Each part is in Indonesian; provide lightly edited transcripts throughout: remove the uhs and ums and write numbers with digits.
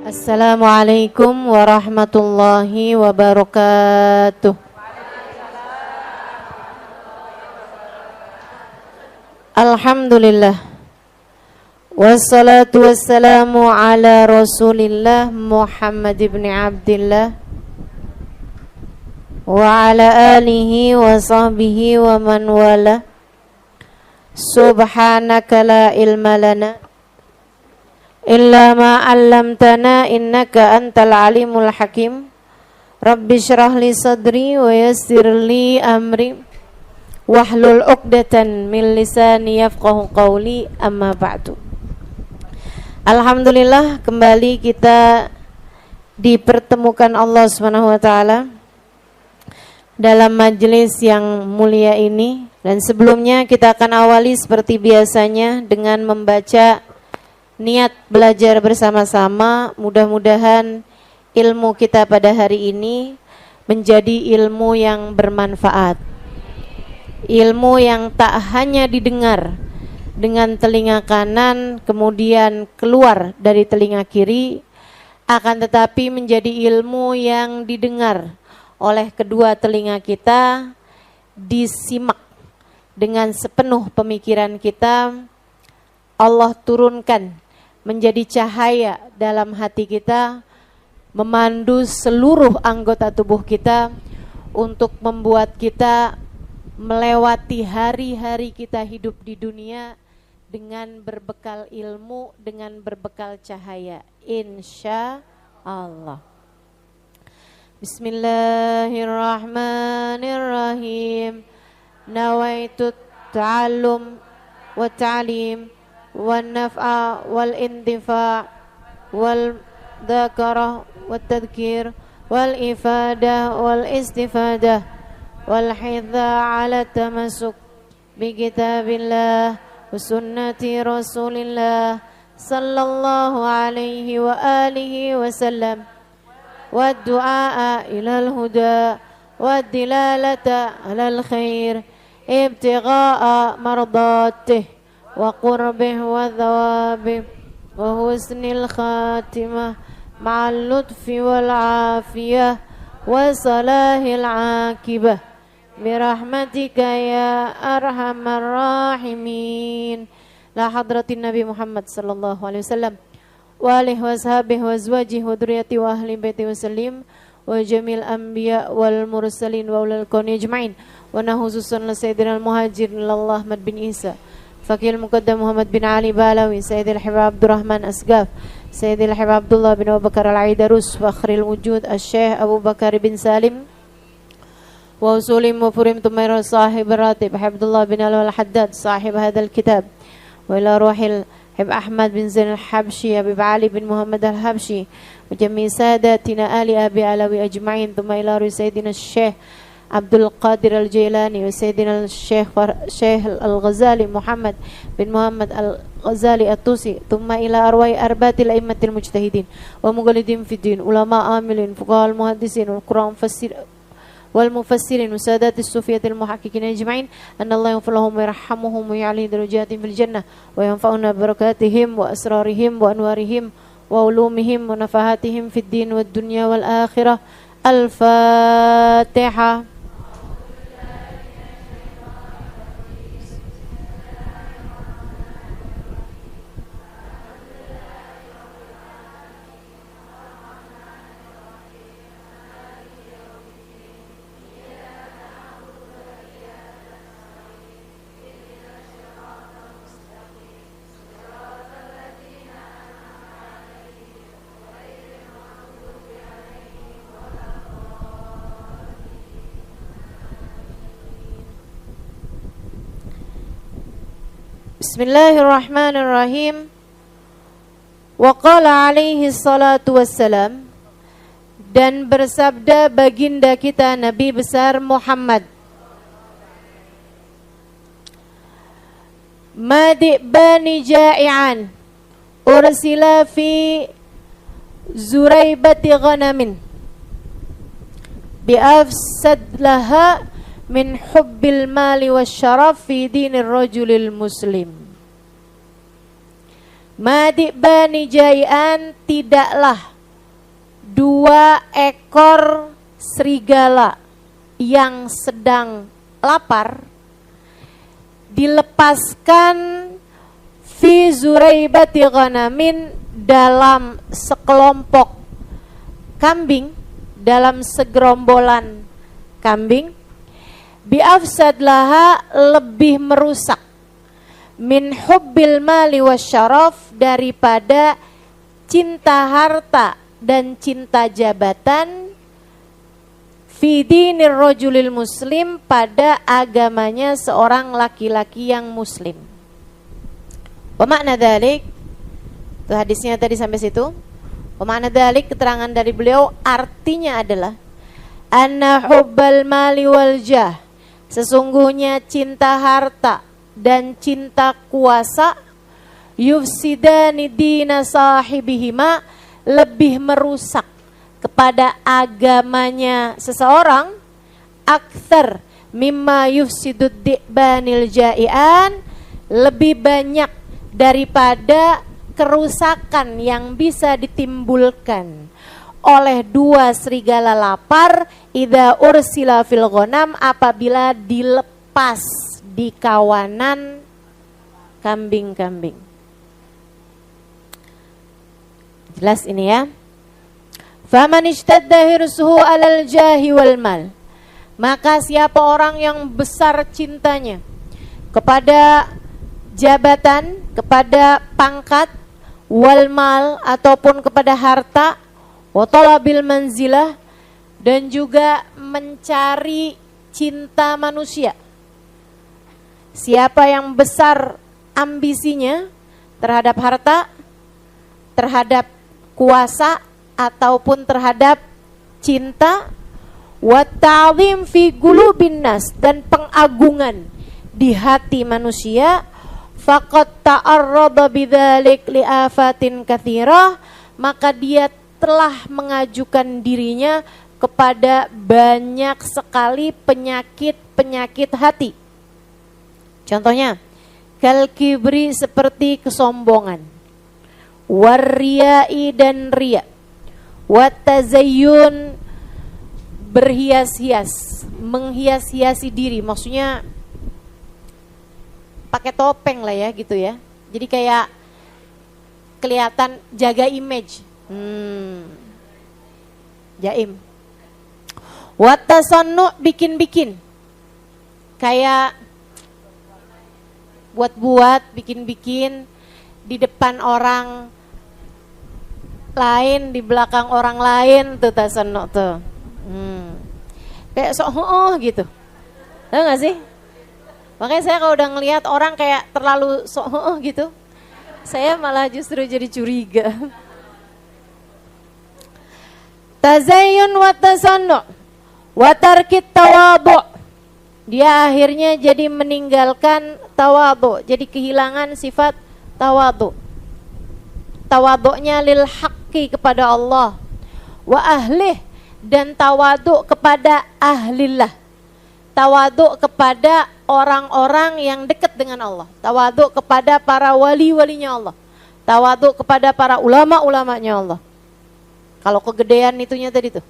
Assalamualaikum warahmatullahi wabarakatuh. Alhamdulillah. Wassalatu wassalamu ala Rasulillah Muhammad ibn Abdillah wa ala alihi wa sahbihi wa man wala. Subhanaka la ilma lana illa ma 'allamtana innaka antal alimul hakim. Rabbi shrah li sadri wa yassir li amri wahlul 'uqdatan min lisani yafqahu qawli, amma ba'du. Alhamdulillah, kembali kita dipertemukan Allah Subhanahu wa taala dalam majelis yang mulia ini, dan sebelumnya kita akan awali seperti biasanya dengan membaca niat belajar bersama-sama. Mudah-mudahan ilmu kita pada hari ini menjadi ilmu yang bermanfaat, ilmu yang tak hanya didengar dengan telinga kanan kemudian keluar dari telinga kiri, akan tetapi menjadi ilmu yang didengar oleh kedua telinga kita, disimak dengan sepenuh pemikiran kita, Allah turunkan menjadi cahaya dalam hati kita, memandu seluruh anggota tubuh kita untuk membuat kita melewati hari-hari kita hidup di dunia dengan berbekal ilmu, dengan berbekal cahaya, insya Allah. Bismillahirrahmanirrahim. Nawaitu ta'allum wa ta'lim wal naf'a wal intifa' wal dhakarah wal tadhkir wal ifadah wal istifadah wal hidha ala tamasuk bi kitabillah wa sunnati rasulillah sallallahu alaihi wa alihi wa sallam wa du'a ilal huda wa dilalata alal khair ibtigha'a mardatih wa qurbih wa thawabih wa husnil khatimah ma'al lutfi wal afiyah wa salahil akibah birahmatika ya arhamar rahimin. La hadratin Nabi Muhammad sallallahu alaihi wasallam wa alihi wa sahbihi wa azwajihi wa dzurriyyati wa ahli baiti wa sallim wa jamil anbiya wal mursalin wa ulul kauni ajma'in. Wa nahususan la sayyidina al muhajirin lallah Ahmad bin Isa Fakil Muqaddam Muhammad bin Ali Balawi, Sayyidil Habib Abdurrahman Asgaf, Sayyidil Habib Abdullah bin Abu Bakar Al-Aidarus, Fakhril Wujud Al-Syekh Abu Bakar bin Salim, wa usulim wa furim tumaira sahib ratib Abdullah bin Al-Haddad sahib hadal kitab, wa ila ruhil Habib Ahmad bin Zain Al-Habshi, Habib Ali bin Muhammad Al-Habshi, wa jami sadatina Ali Abi Alawi ajma'in, thumma ila ruhi Sayyidina Syekh Abdul Qadir Al-Jailani wa Sayyidina Syekh Al-Ghazali Muhammad bin Muhammad Al-Ghazali At-Tusi, thumma ila arwai arbatil a'immatil mujtahidin wa mughalidin fid din, ulama amilin, fuqaha al-muhaddisin wal Qur'an mufassir wal mufassirin wa sadatis sufiyatil muhaqqiqin ajma'in, anna Allah yaghfir lahum wa yarhamuhum wa ya'li darajatin fil jannah wa yanfa'una barakatihim wa asrarihim wa anwarihim wa ulumihim wa nafahatihim fid din wad dunya wal akhirah. Al-Fatihah. Bismillahirrahmanirrahim. Wa qala alaihi salatu wassalam, dan bersabda baginda kita Nabi besar Muhammad, Madi bani ja'ian ursila fi zuraibati ghanamin bi'afsad laha min hubbil mali wasyaraf fi dinir rajulil muslim. Madi bani jai'an, tidaklah 2 ekor serigala yang sedang lapar dilepaskan fi zuraibati ghanamin, dalam sekelompok kambing, dalam segerombolan kambing, biafsad laha, lebih merusak, min hubbil mali wasyaraf, daripada cinta harta dan cinta jabatan, fi dinir rajulil muslim, pada agamanya seorang laki-laki yang muslim. Wa makna dzalik, itu hadisnya tadi sampai situ. Wa makna dzalik, keterangan dari beliau artinya adalah anna hubbal mali wal jah, sesungguhnya cinta harta dan cinta kuasa, yufsidani dina sahibihima, lebih merusak kepada agamanya seseorang, aktsar mimma yufsidud di'banil ja'ian, lebih banyak daripada kerusakan yang bisa ditimbulkan oleh 2 serigala lapar, idza ursila fil ghanam, apabila dilepas di kawanan kambing-kambing. Jelas ini ya. Faman ishtadda hirsuhu 'alal jahi wal mal, maka siapa orang yang besar cintanya kepada jabatan, kepada pangkat, wal mal, ataupun kepada harta, wa talabil manzilah, dan juga mencari cinta manusia. Siapa yang besar ambisinya terhadap harta, terhadap kuasa, ataupun terhadap cinta, wa ta'zim fi qulubin nas, dan pengagungan di hati manusia, faqad ta'arrada bidzalik li afatin katsirah, maka dia telah mengajukan dirinya kepada banyak sekali penyakit-penyakit hati. Contohnya, kal kibri, seperti kesombongan, warriyai, dan riya, watazayyun, berhias-hias, menghias-hiasi diri, maksudnya pakai topeng lah ya gitu ya. Jadi kayak kelihatan jaga image. Jaim. Watasannu, bikin-bikin. Kayak buat-buat, bikin-bikin di depan orang lain, di belakang orang lain, tuh tasannu tuh. Kayak sok gitu. Tahu gak sih? Makanya saya kalau udah ngelihat orang kayak terlalu sok gitu, saya malah justru jadi curiga. Tazayyun wa tasannu wa tarkit tawadhu, dia akhirnya jadi meninggalkan tawadhu, jadi kehilangan sifat tawadhu. Tawadhu'nya lil haqqi, kepada Allah, wa ahlih, dan tawadhu kepada ahlillah, tawadhu kepada orang-orang yang dekat dengan Allah, tawadhu kepada para wali-walinya Allah, tawadhu kepada para ulama-ulamanya Allah. Kalau kegedean itunya tadi tuh,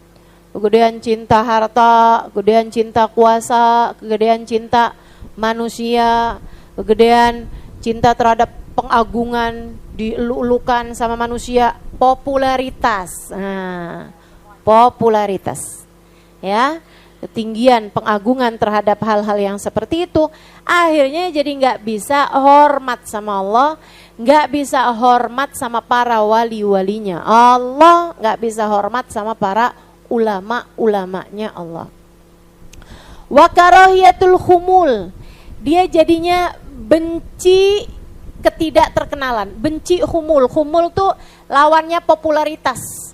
kegedean cinta harta, kegedean cinta kuasa, kegedean cinta manusia, kegedean cinta terhadap pengagungan, dielu-elukan sama manusia, popularitas. Nah, popularitas. Ya, ketinggian pengagungan terhadap hal-hal yang seperti itu, akhirnya jadi nggak bisa hormat sama Allah, nggak bisa hormat sama para wali-walinya Allah, nggak bisa hormat sama para ulama-ulamanya Allah. Wa karahiyatul khumul, dia jadinya benci ketidakterkenalan, benci khumul. Khumul tuh lawannya popularitas.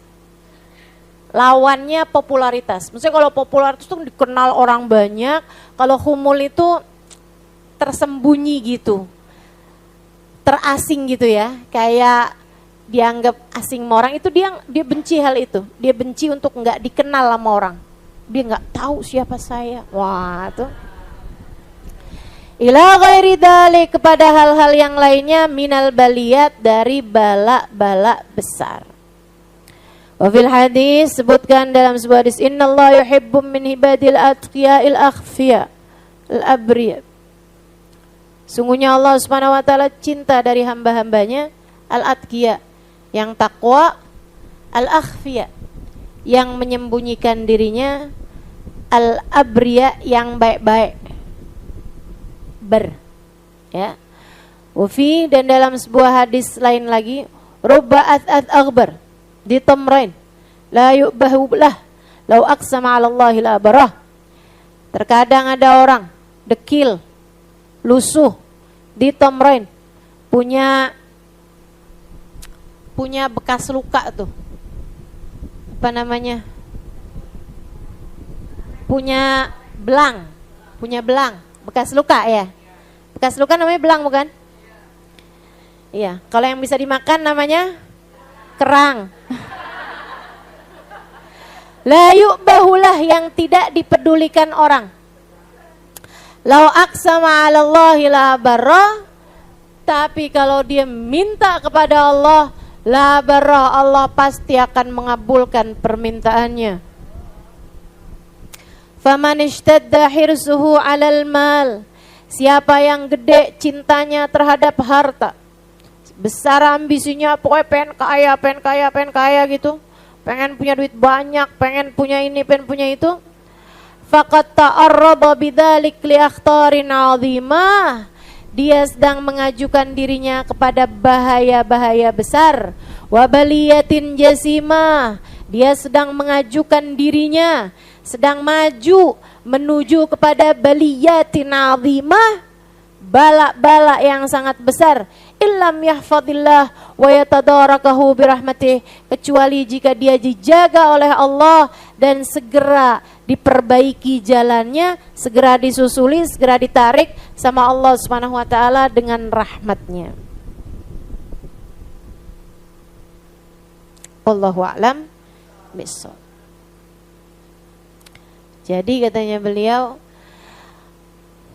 Lawannya popularitas. Maksudnya kalau popularitas tuh dikenal orang banyak, kalau khumul itu tersembunyi gitu, terasing gitu ya, kayak dianggap asing sama orang. Itu dia benci hal itu. Dia benci untuk nggak dikenal sama orang. Dia nggak tahu siapa saya. Wah, tuh. Ila ghairi dzalik, kepada hal-hal yang lainnya, minal baliyat, dari bala-bala besar. Wa fil hadis sebutkan dalam sebuah hadis, innallaha yuhibbu min ibadil atqiya'il akhfiya al-abriya. Sungguhnya Allah Subhanahu wa taala cinta dari hamba-hambanya al-atqiya, yang takwa, al-akhfiya, yang menyembunyikan dirinya, al-abriya, yang baik-baik. Ya. Wafi, dan dalam sebuah hadis lain lagi, rubba ath aghbar di tamrain la yu'bahu lah law aqsama 'ala Allahi la barah. Terkadang ada orang dekil, lusuh di tamrain, punya bekas luka tuh. Apa namanya? Punya belang, bekas luka ya. Bekas luka namanya belang bukan? Iya, kalau yang bisa dimakan namanya kerang. La yu'bahulah, yang tidak dipedulikan orang. Lau aqsama 'ala Allahi la barra, tapi kalau dia minta kepada Allah, la barra, Allah pasti akan mengabulkan permintaannya. Faman ishtadda hirsuhu 'alal mal, siapa yang gede cintanya terhadap harta, besar ambisinya, pokoknya pengen kaya gitu, pengen punya duit banyak, pengen punya ini, pengen punya itu, faqad ta'arrada bidzalik li akhtarin 'azimah, dia sedang mengajukan dirinya kepada bahaya-bahaya besar, wa baliyatin jasimah, dia sedang mengajukan dirinya, sedang maju menuju kepada baliyatin 'azimah, bala-bala yang sangat besar. Illam yahfadillah wa yatadarakahu birahmatih, kecuali jika dia dijaga oleh Allah dan segera diperbaiki jalannya, segera disusuli, segera ditarik sama Allah Subhanahu wa taala dengan rahmatnya. Wallahu a'lam bishawab. Jadi katanya beliau,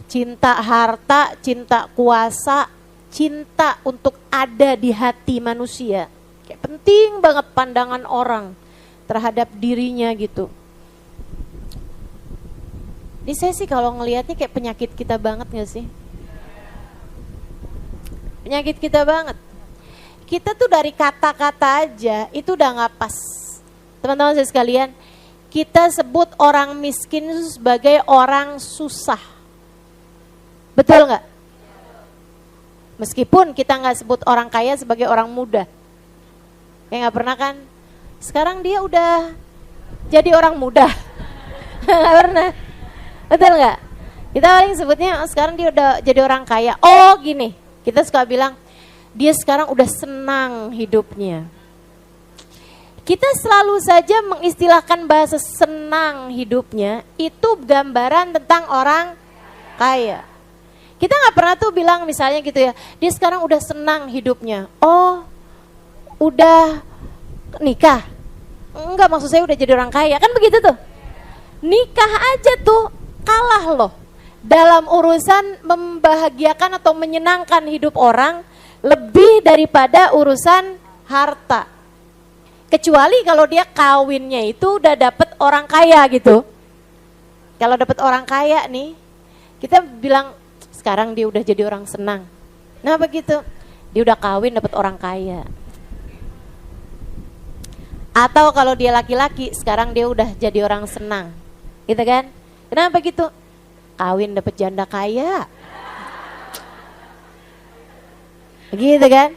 cinta harta, cinta kuasa, cinta untuk ada di hati manusia, kayak penting banget pandangan orang terhadap dirinya gitu. Ini saya sih kalau ngelihatnya kayak penyakit kita banget gak sih? Penyakit kita banget. Kita tuh dari kata-kata aja itu udah gak pas. Teman-teman saya sekalian, kita sebut orang miskin itu sebagai orang susah. Betul gak? Meskipun kita gak sebut orang kaya sebagai orang muda. Ya gak pernah kan? Sekarang dia udah jadi orang muda. Gak pernah. Betul gak? Kita paling sebutnya sekarang dia udah jadi orang kaya. Oh gini, kita suka bilang dia sekarang udah senang hidupnya. Kita selalu saja mengistilahkan bahasa senang hidupnya, itu gambaran tentang orang kaya. Kita gak pernah tuh bilang misalnya gitu ya, dia sekarang udah senang hidupnya. Oh, udah nikah? Enggak, maksud saya udah jadi orang kaya, kan begitu tuh. Nikah aja tuh kalah loh dalam urusan membahagiakan atau menyenangkan hidup orang lebih daripada urusan harta. Kecuali kalau dia kawinnya itu udah dapet orang kaya gitu. Kalau dapet orang kaya nih, kita bilang sekarang dia udah jadi orang senang. Nah begitu, dia udah kawin dapet orang kaya. Atau kalau dia laki-laki, sekarang dia udah jadi orang senang, gitu kan? Kenapa gitu? Kawin dapet janda kaya, gitu kan?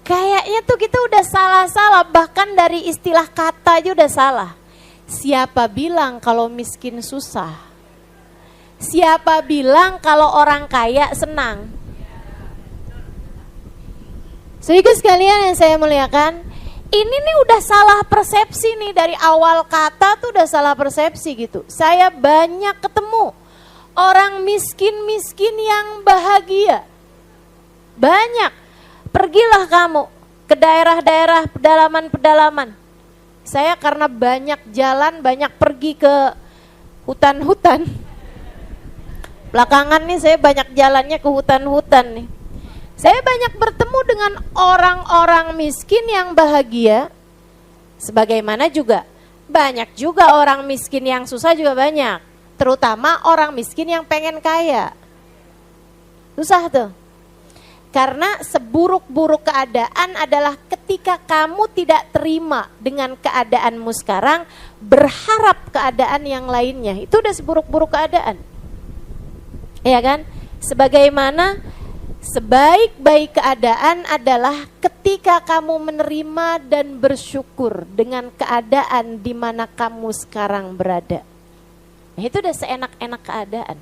Kayaknya tuh kita udah salah-salah, bahkan dari istilah kata aja udah salah. Siapa bilang kalau miskin susah? Siapa bilang kalau orang kaya senang? Saudara sekalian yang saya muliakan, ini nih udah salah persepsi nih, dari awal kata tuh udah salah persepsi gitu. Saya banyak ketemu orang miskin-miskin yang bahagia. Banyak. Pergilah kamu ke daerah-daerah pedalaman-pedalaman. Saya karena banyak jalan, banyak pergi ke hutan-hutan. Belakangan nih saya banyak jalannya ke hutan-hutan nih. Saya banyak bertemu dengan orang-orang miskin yang bahagia, Sebagaimana juga banyak juga orang miskin yang susah juga banyak. Terutama orang miskin yang pengen kaya. Susah tuh. Karena seburuk-buruk keadaan adalah ketika kamu tidak terima dengan keadaanmu sekarang, berharap keadaan yang lainnya. Itu udah seburuk-buruk keadaan. Ya kan? Sebagaimana sebaik-baik keadaan adalah ketika kamu menerima dan bersyukur dengan keadaan di mana kamu sekarang berada. Itu udah seenak-enak keadaan.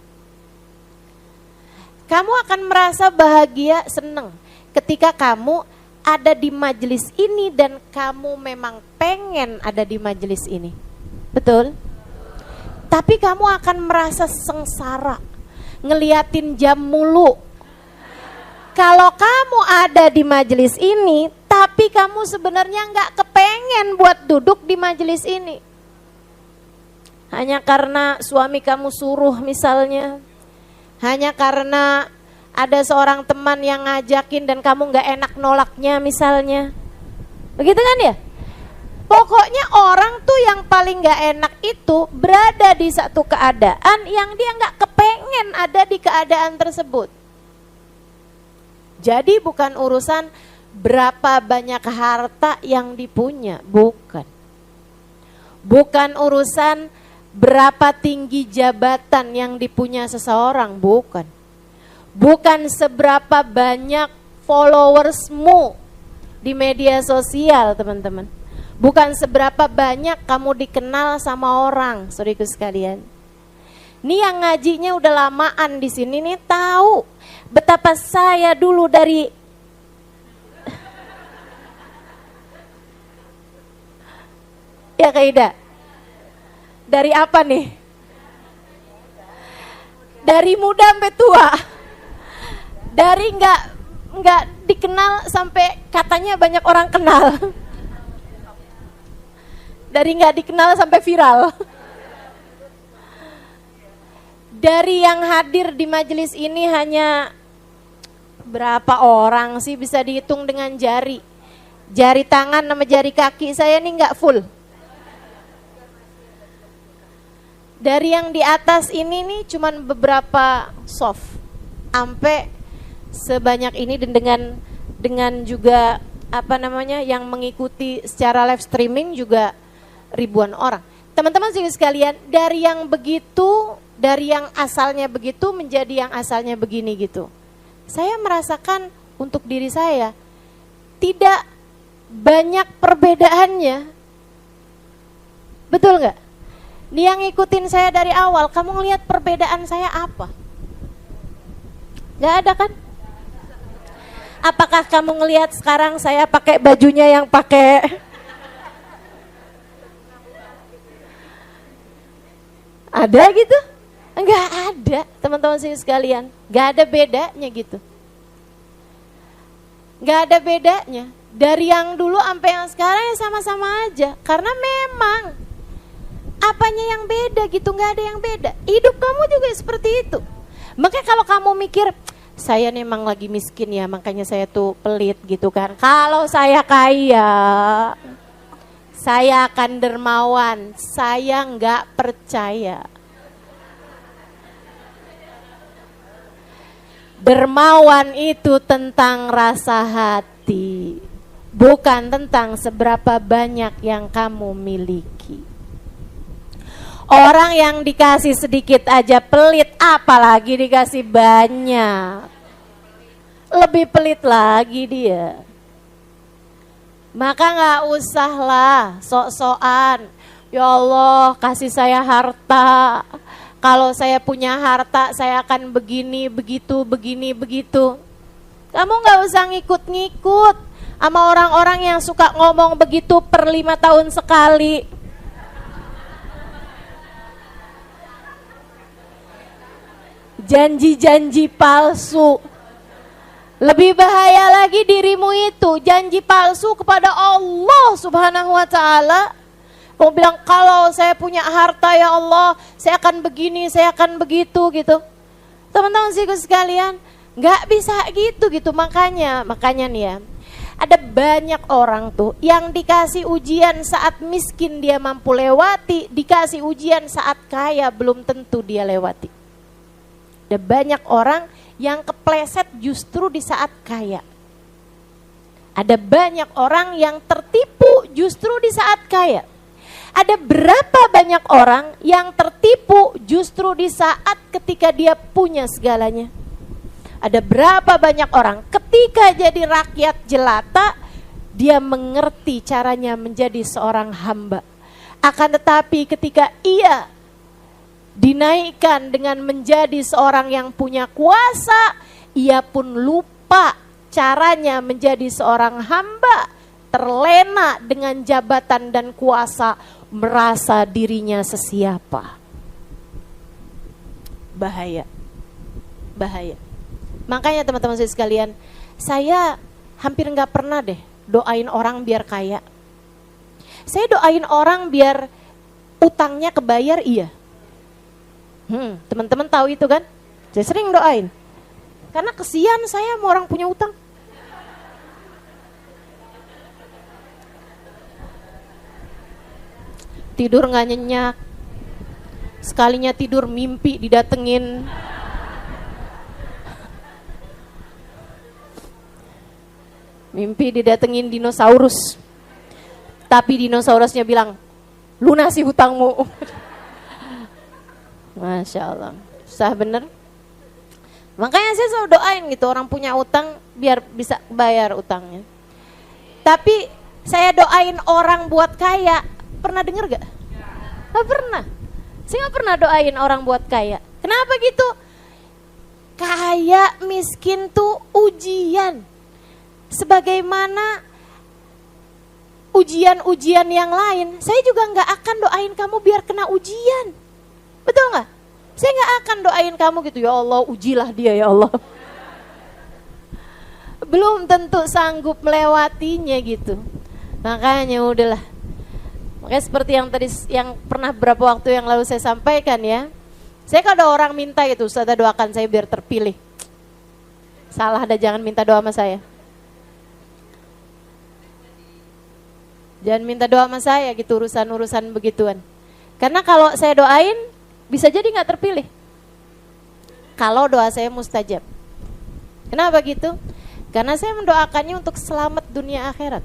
Kamu akan merasa bahagia, senang ketika kamu ada di majelis ini dan kamu memang pengen ada di majelis ini. Betul? Tapi kamu akan merasa sengsara ngeliatin jam mulu. Kalau kamu ada di majelis ini, tapi kamu sebenarnya nggak kepengen buat duduk di majelis ini. Hanya karena suami kamu suruh misalnya. Hanya karena ada seorang teman yang ngajakin dan kamu nggak enak nolaknya misalnya. Begitu kan ya? Pokoknya orang tuh yang paling nggak enak itu berada di satu keadaan yang dia nggak kepengen ada di keadaan tersebut. Jadi bukan urusan berapa banyak harta yang dipunya, bukan. Bukan urusan berapa tinggi jabatan yang dipunya seseorang, bukan. Bukan seberapa banyak followersmu di media sosial, teman-teman. Bukan seberapa banyak kamu dikenal sama orang, saudaraku sekalian. Nih yang ngajinya udah lamaan di sini nih tahu betapa saya dulu dari ya Kaida. Dari apa nih? Dari muda sampai tua. Dari nggak dikenal sampai katanya banyak orang kenal. Dari nggak dikenal sampai viral. Dari yang hadir di majelis ini hanya berapa orang sih, bisa dihitung dengan jari. Jari tangan sama jari kaki saya nih nggak full. Dari yang di atas ini nih cuman beberapa soft. Sampai sebanyak ini dan dengan juga yang mengikuti secara live streaming juga ribuan orang. Teman-teman sekalian, dari yang begitu, dari yang asalnya begitu menjadi yang asalnya begini gitu. Saya merasakan untuk diri saya tidak banyak perbedaannya. Betul nggak? Nih yang ngikutin saya dari awal, kamu ngelihat perbedaan saya apa? Nggak ada kan? Apakah kamu ngelihat sekarang saya pakai bajunya yang pakai ada gitu? Enggak ada, teman-teman sekalian. Enggak ada bedanya gitu. Enggak ada bedanya. Dari yang dulu sampai yang sekarang ya sama-sama aja. Karena memang apanya yang beda gitu, enggak ada yang beda. Hidup kamu juga seperti itu. Makanya kalau kamu mikir, saya memang lagi miskin ya, makanya saya tuh pelit gitu kan. Kalau saya kaya, saya akan dermawan. Saya enggak percaya. Dermawan itu tentang rasa hati, bukan tentang seberapa banyak yang kamu miliki. Orang yang dikasih sedikit aja pelit, apalagi dikasih banyak. Lebih pelit lagi dia. Maka gak usah lah sok-sokan. Ya Allah, kasih saya harta. Kalau saya punya harta, saya akan begini, begitu, begini, begitu. Kamu gak usah ngikut-ngikut sama orang-orang yang suka ngomong begitu per 5 tahun sekali. Janji-janji palsu. Lebih bahaya lagi dirimu itu, janji palsu kepada Allah Subhanahu wa ta'ala. Kamu bilang, kalau saya punya harta ya Allah, saya akan begini, saya akan begitu gitu. Teman-teman sekalian, gak bisa gitu. Makanya nih ya, Ada banyak orang tuh yang dikasih ujian saat miskin dia mampu lewati, dikasih ujian saat kaya belum tentu dia lewati. Ada banyak orang yang kepleset justru di saat kaya. Ada banyak orang yang tertipu justru di saat kaya. Ada berapa banyak orang yang tertipu justru di saat ketika dia punya segalanya. Ada berapa banyak orang ketika jadi rakyat jelata, dia mengerti caranya menjadi seorang hamba. Akan tetapi ketika ia dinaikkan dengan menjadi seorang yang punya kuasa, ia pun lupa caranya menjadi seorang hamba, terlena dengan jabatan dan kuasa, merasa dirinya sesiapa. Bahaya, bahaya. Makanya teman-teman saya sekalian, saya hampir gak pernah deh doain orang biar kaya. Saya doain orang biar utangnya kebayar, iya. Teman-teman tahu itu kan? Saya sering doain. Karena kesian saya sama orang punya utang. Tidur gak nyenyak. Sekalinya tidur mimpi didatengin. Mimpi didatengin dinosaurus. Tapi dinosaurusnya bilang, lunasi hutangmu. Masya Allah, susah bener. Makanya saya selalu doain gitu, orang punya utang biar bisa bayar utangnya. Tapi saya doain orang buat kaya, pernah denger gak? Gak pernah. Saya gak pernah doain orang buat kaya. Kenapa gitu? Kaya miskin tuh ujian. Sebagaimana ujian-ujian yang lain, saya juga gak akan doain kamu biar kena ujian. Betul gak? Saya gak akan doain kamu gitu, ya Allah ujilah dia ya Allah. Belum tentu sanggup melewatinya gitu. Makanya udahlah. Makanya seperti yang tadi, yang pernah beberapa waktu yang lalu saya sampaikan ya. Saya kalau ada orang minta itu, Ustazah doakan saya biar terpilih. Salah, ada jangan minta doa sama saya. Jangan minta doa sama saya gitu, urusan-urusan begituan. Karena kalau saya doain, bisa jadi gak terpilih. Kalau doa saya mustajab. Kenapa gitu? Karena saya mendoakannya untuk selamat dunia akhirat.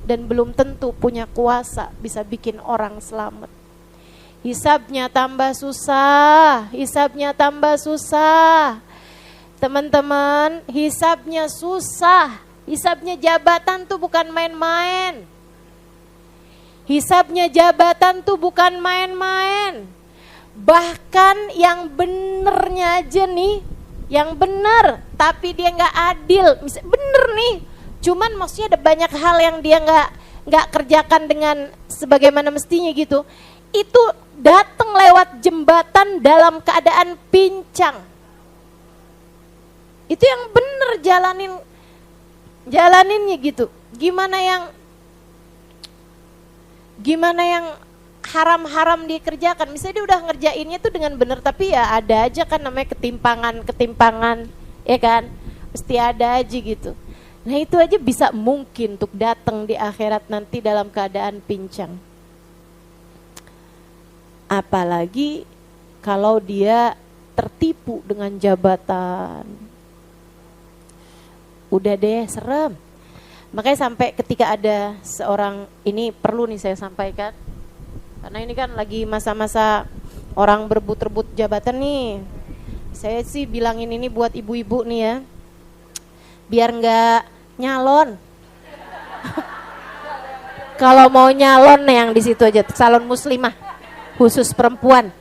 Dan belum tentu punya kuasa bisa bikin orang selamat. Hisabnya tambah susah, hisabnya tambah susah. Teman-teman, hisabnya susah. Hisabnya jabatan tuh bukan main-main. Hisabnya jabatan tuh bukan main-main. Bahkan yang benernya aja nih, yang bener tapi dia gak adil. Bener nih, cuman maksudnya ada banyak hal yang dia gak kerjakan dengan sebagaimana mestinya gitu. Itu datang lewat jembatan dalam keadaan pincang. Itu yang bener jalaninnya gitu. Gimana yang haram-haram dikerjakan. Misalnya dia udah ngerjainnya tuh dengan benar, tapi ya ada aja kan namanya ketimpangan, ya kan? Mesti ada aja gitu. Nah itu aja bisa mungkin untuk datang di akhirat nanti dalam keadaan pincang. Apalagi kalau dia tertipu dengan jabatan. Udah deh, serem. Makanya sampai ketika ada seorang, ini perlu nih saya sampaikan, karena ini kan lagi masa-masa orang berebut-rebut jabatan nih. Saya sih bilangin ini buat ibu-ibu nih ya, biar nggak nyalon. Kalau mau nyalon yang di situ aja, salon muslimah, khusus perempuan.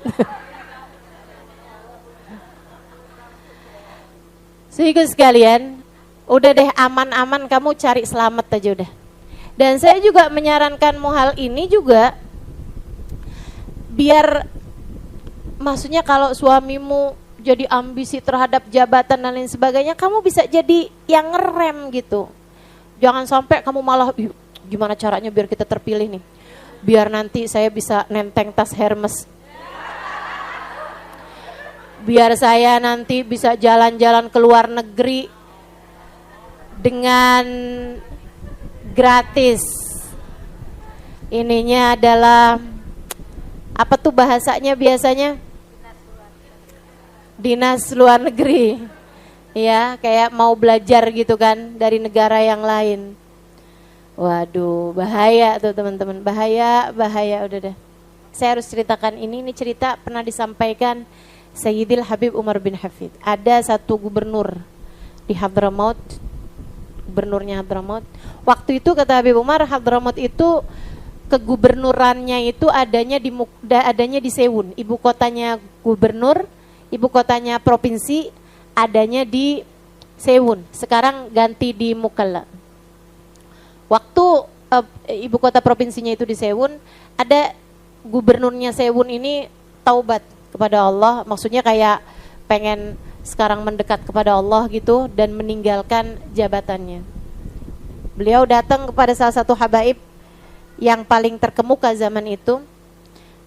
Sehingga sekalian, udah deh aman-aman kamu cari selamat aja udah. Dan saya juga menyarankanmu hal ini juga, biar maksudnya kalau suamimu jadi ambisi terhadap jabatan dan lain sebagainya, kamu bisa jadi yang ngerem gitu. Jangan sampai kamu malah, gimana caranya biar kita terpilih nih, biar nanti saya bisa nenteng tas Hermes, biar saya nanti bisa jalan-jalan ke luar negeri dengan gratis. Ininya adalah apa tuh bahasanya biasanya? Dinas luar negeri. Ya, kayak mau belajar gitu kan dari negara yang lain. Waduh, bahaya tuh teman-teman, bahaya udah deh. Saya harus ceritakan ini cerita pernah disampaikan Sayyidil Habib Umar bin Hafid. Ada satu gubernur di Hadramaut, gubernurnya Hadramaut. Waktu itu kata Habib Umar, Hadramaut itu kegubernurannya itu adanya di Sewun, ibu kotanya gubernur, ibu kotanya provinsi adanya di Sewun. Sekarang ganti di Mukalla. Waktu ibu kota provinsinya itu di Sewun, ada gubernurnya Sewun ini taubat kepada Allah, maksudnya kayak pengen sekarang mendekat kepada Allah gitu dan meninggalkan jabatannya. Beliau datang kepada salah satu habaib yang paling terkemuka zaman itu.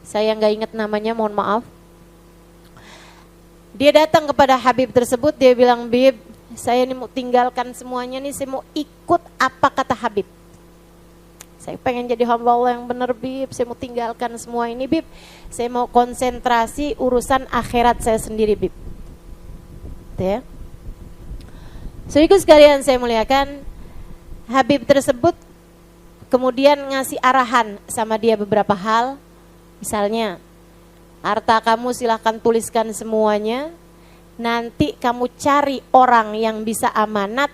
Saya nggak ingat namanya, mohon maaf. Dia datang kepada Habib tersebut, dia bilang, "Bib, saya ini mau tinggalkan semuanya nih, saya mau ikut apa kata Habib. Saya pengen jadi hamba Allah yang benar, Bib. Saya mau tinggalkan semua ini, Bib. Saya mau konsentrasi urusan akhirat saya sendiri, Bib." Ya. Saudaraku sekalian saya muliakan, Habib tersebut kemudian ngasih arahan sama dia beberapa hal. Misalnya, harta kamu silahkan tuliskan semuanya. Nanti kamu cari orang yang bisa amanat,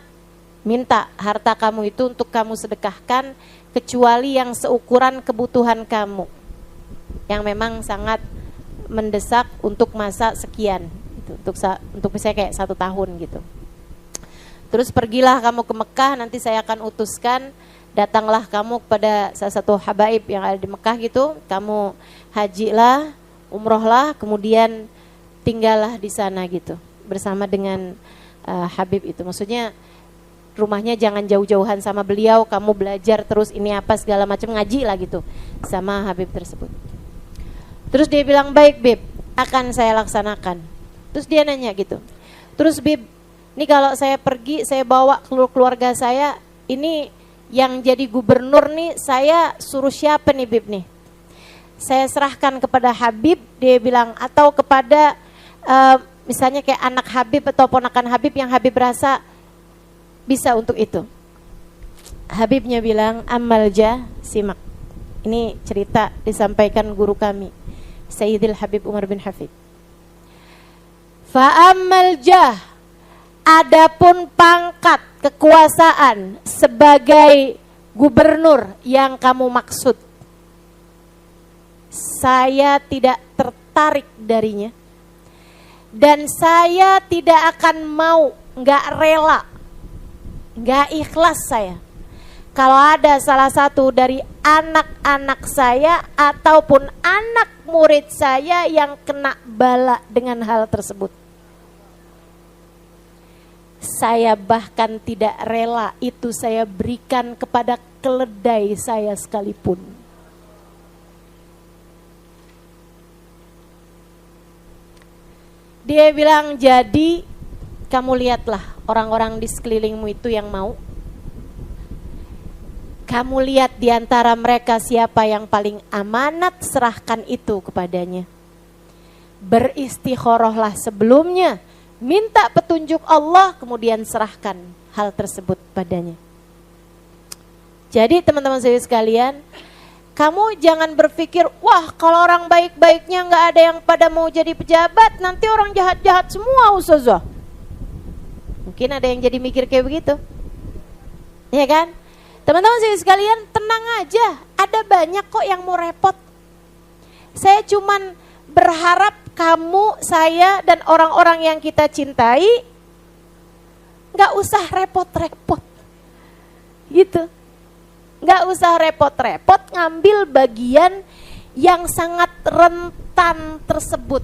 minta harta kamu itu untuk kamu sedekahkan, kecuali yang seukuran kebutuhan kamu, yang memang sangat mendesak untuk masa sekian, gitu. Untuk misalnya kayak 1 tahun gitu. Terus pergilah kamu ke Mekah, nanti saya akan utuskan, datanglah kamu kepada salah satu habaib yang ada di Mekah gitu, kamu hajilah, umrohlah, kemudian tinggallah di sana gitu bersama dengan Habib itu. Maksudnya rumahnya jangan jauh-jauhan sama beliau, kamu belajar terus ini apa segala macam, ngaji lah gitu sama Habib tersebut. Terus dia bilang, "Baik Bib, akan saya laksanakan." Terus dia nanya gitu, "Terus Bib, ini kalau saya pergi, saya bawa keluarga saya, ini yang jadi gubernur nih, saya suruh siapa nih Bib nih? Saya serahkan kepada Habib," dia bilang, "atau kepada misalnya kayak anak Habib atau ponakan Habib yang Habib rasa bisa untuk itu." Habibnya bilang, "Amalja," simak. Ini cerita disampaikan guru kami, Sayyidil Habib Umar bin Hafid. "Fa'amalja, adapun pangkat kekuasaan sebagai gubernur yang kamu maksud, saya tidak tertarik darinya. Dan saya tidak akan mau, gak rela, gak ikhlas saya kalau ada salah satu dari anak-anak saya ataupun anak murid saya yang kena bala dengan hal tersebut. Saya bahkan tidak rela itu saya berikan kepada keledai saya sekalipun." Dia bilang, "Jadi kamu lihatlah orang-orang di sekelilingmu itu yang mau. Kamu lihat di antara mereka siapa yang paling amanat, serahkan itu kepadanya. Beristikharahlah sebelumnya, minta petunjuk Allah, kemudian serahkan hal tersebut padanya." Jadi teman-teman saya sekalian, kamu jangan berpikir, wah kalau orang baik-baiknya gak ada yang pada mau jadi pejabat, nanti orang jahat-jahat semua ustazah. Mungkin ada yang jadi mikir kayak begitu, ya kan? Teman-teman saya sekalian, tenang aja, ada banyak kok yang mau repot. Saya cuman berharap kamu, saya, dan orang-orang yang kita cintai gak usah repot-repot gitu. Gak usah repot-repot ngambil bagian yang sangat rentan tersebut,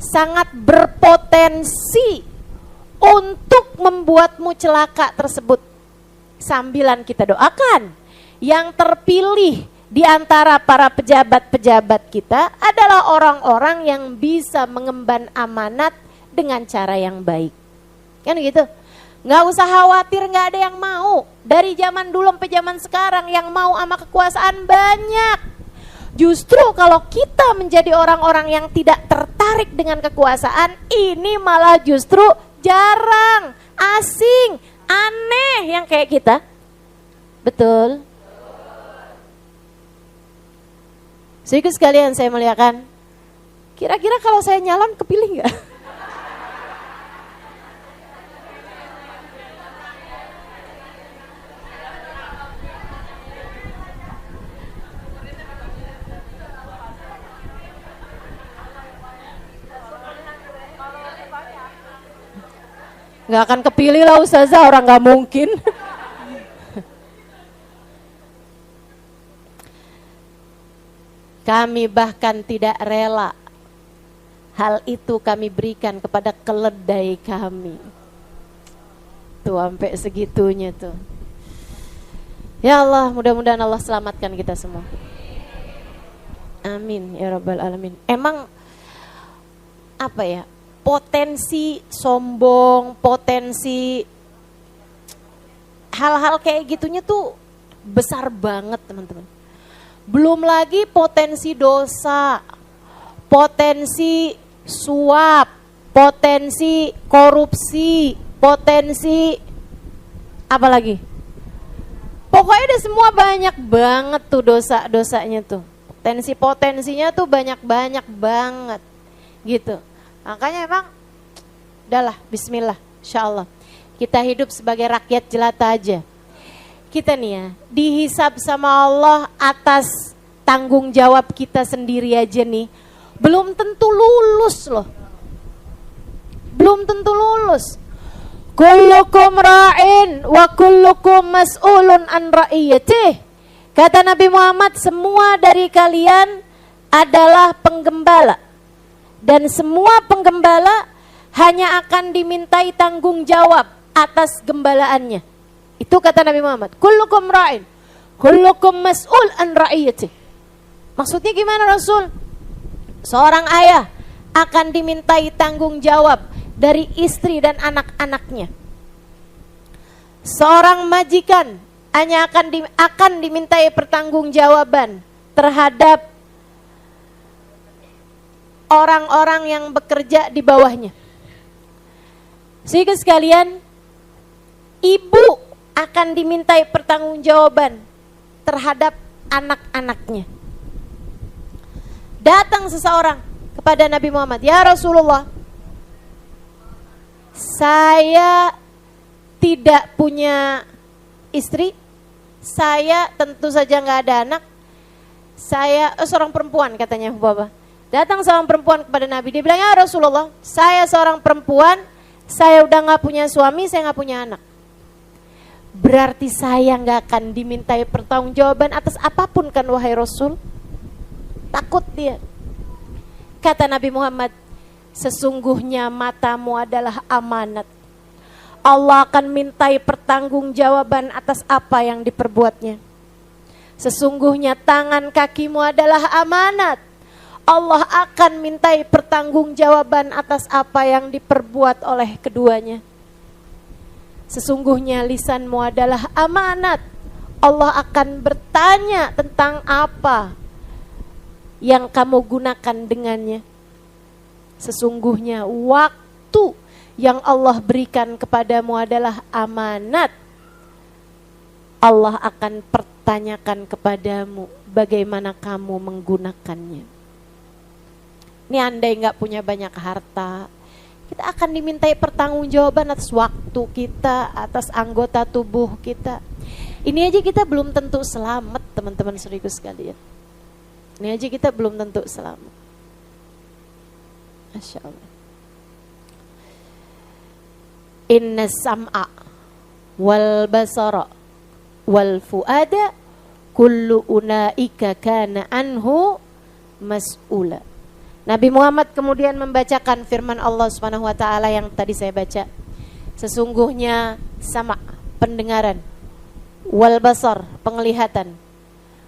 sangat berpotensi untuk membuatmu celaka tersebut. Sambilan kita doakan yang terpilih di antara para pejabat-pejabat kita adalah orang-orang yang bisa mengemban amanat dengan cara yang baik. Kan gitu. Nggak usah khawatir, nggak ada yang mau. Dari zaman dulu sampai zaman sekarang yang mau sama kekuasaan banyak. Justru kalau kita menjadi orang-orang yang tidak tertarik dengan kekuasaan, ini malah justru jarang, asing, aneh yang kayak kita. Betul? Saudara sekalian saya muliakan, kira-kira kalau saya nyalon kepilih nggak? Nggak akan kepilih lah Ustazah, orang nggak mungkin. Kami bahkan tidak rela hal itu kami berikan kepada keledai kami. Tuh sampai segitunya tuh. Ya Allah, mudah-mudahan Allah selamatkan kita semua. Amin ya rabbal alamin. Emang apa ya? Potensi sombong, potensi hal-hal kayak gitunya tuh besar banget teman-teman. Belum lagi potensi dosa, potensi suap, potensi korupsi, potensi apa lagi? Pokoknya ada semua banyak banget tuh dosa-dosanya tuh. Potensinya tuh banyak banget gitu. Makanya emang udahlah bismillah insyaallah. Kita hidup sebagai rakyat jelata aja. Kita nih ya, dihisab sama Allah atas tanggung jawab kita sendiri aja nih. Belum tentu lulus loh. Belum tentu lulus. Kullukum ra'in wa kullukum mas'ulun an ra'iyatih. Kata Nabi Muhammad, semua dari kalian adalah penggembala. Dan semua penggembala hanya akan dimintai tanggung jawab atas gembalaannya. Itu kata Nabi Muhammad, kullukum ra'in, kullukum mas'ul an ra'iyatih. Maksudnya gimana Rasul? Seorang ayah akan dimintai tanggung jawab dari istri dan anak-anaknya. Seorang majikan hanya akan dimintai pertanggungjawaban terhadap orang-orang yang bekerja di bawahnya. Sehingga sekalian, ibu akan dimintai pertanggungjawaban terhadap anak-anaknya. Datang seseorang kepada Nabi Muhammad, ya Rasulullah, saya tidak punya istri, saya tentu saja nggak ada anak, saya seorang perempuan katanya Bapak. Datang seorang perempuan kepada Nabi, dia bilang, ya Rasulullah, saya seorang perempuan, saya udah nggak punya suami, saya nggak punya anak. Berarti saya nggak akan dimintai pertanggungjawaban atas apapun kan wahai Rasul? Takut dia. Kata Nabi Muhammad, sesungguhnya matamu adalah amanat. Allah akan mintai pertanggungjawaban atas apa yang diperbuatnya. Sesungguhnya tangan kakimu adalah amanat. Allah akan mintai pertanggungjawaban atas apa yang diperbuat oleh keduanya. Sesungguhnya lisanmu adalah amanat. Allah akan bertanya tentang apa yang kamu gunakan dengannya. Sesungguhnya waktu yang Allah berikan kepadamu adalah amanat. Allah akan pertanyakan kepadamu bagaimana kamu menggunakannya. Ini andai gak punya banyak harta, kita akan dimintai pertanggungjawaban atas waktu kita, atas anggota tubuh kita. Ini aja kita belum tentu selamat teman-teman saudaraku sekalian. Ini aja kita belum tentu selamat. Masya Allah. Inna sam'a wal basara wal fuada kullu unaika kana anhu mas'ula. Nabi Muhammad kemudian membacakan firman Allah Subhanahu wa taala yang tadi saya baca. Sesungguhnya sama pendengaran, wal basar penglihatan,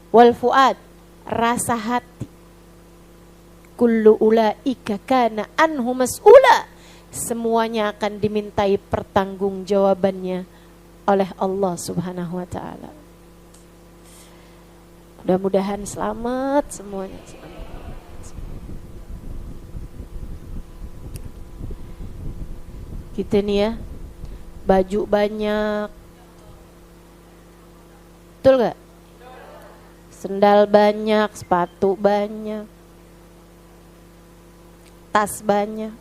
wal fuad rasa hati. Kullu ulaika kana anhu mas'ula. semuanya akan dimintai pertanggungjawabannya oleh Allah Subhanahu wa taala. Mudah-mudahan selamat semuanya. Kita nih ya, baju banyak, betul gak? Sendal banyak, sepatu banyak, tas banyak.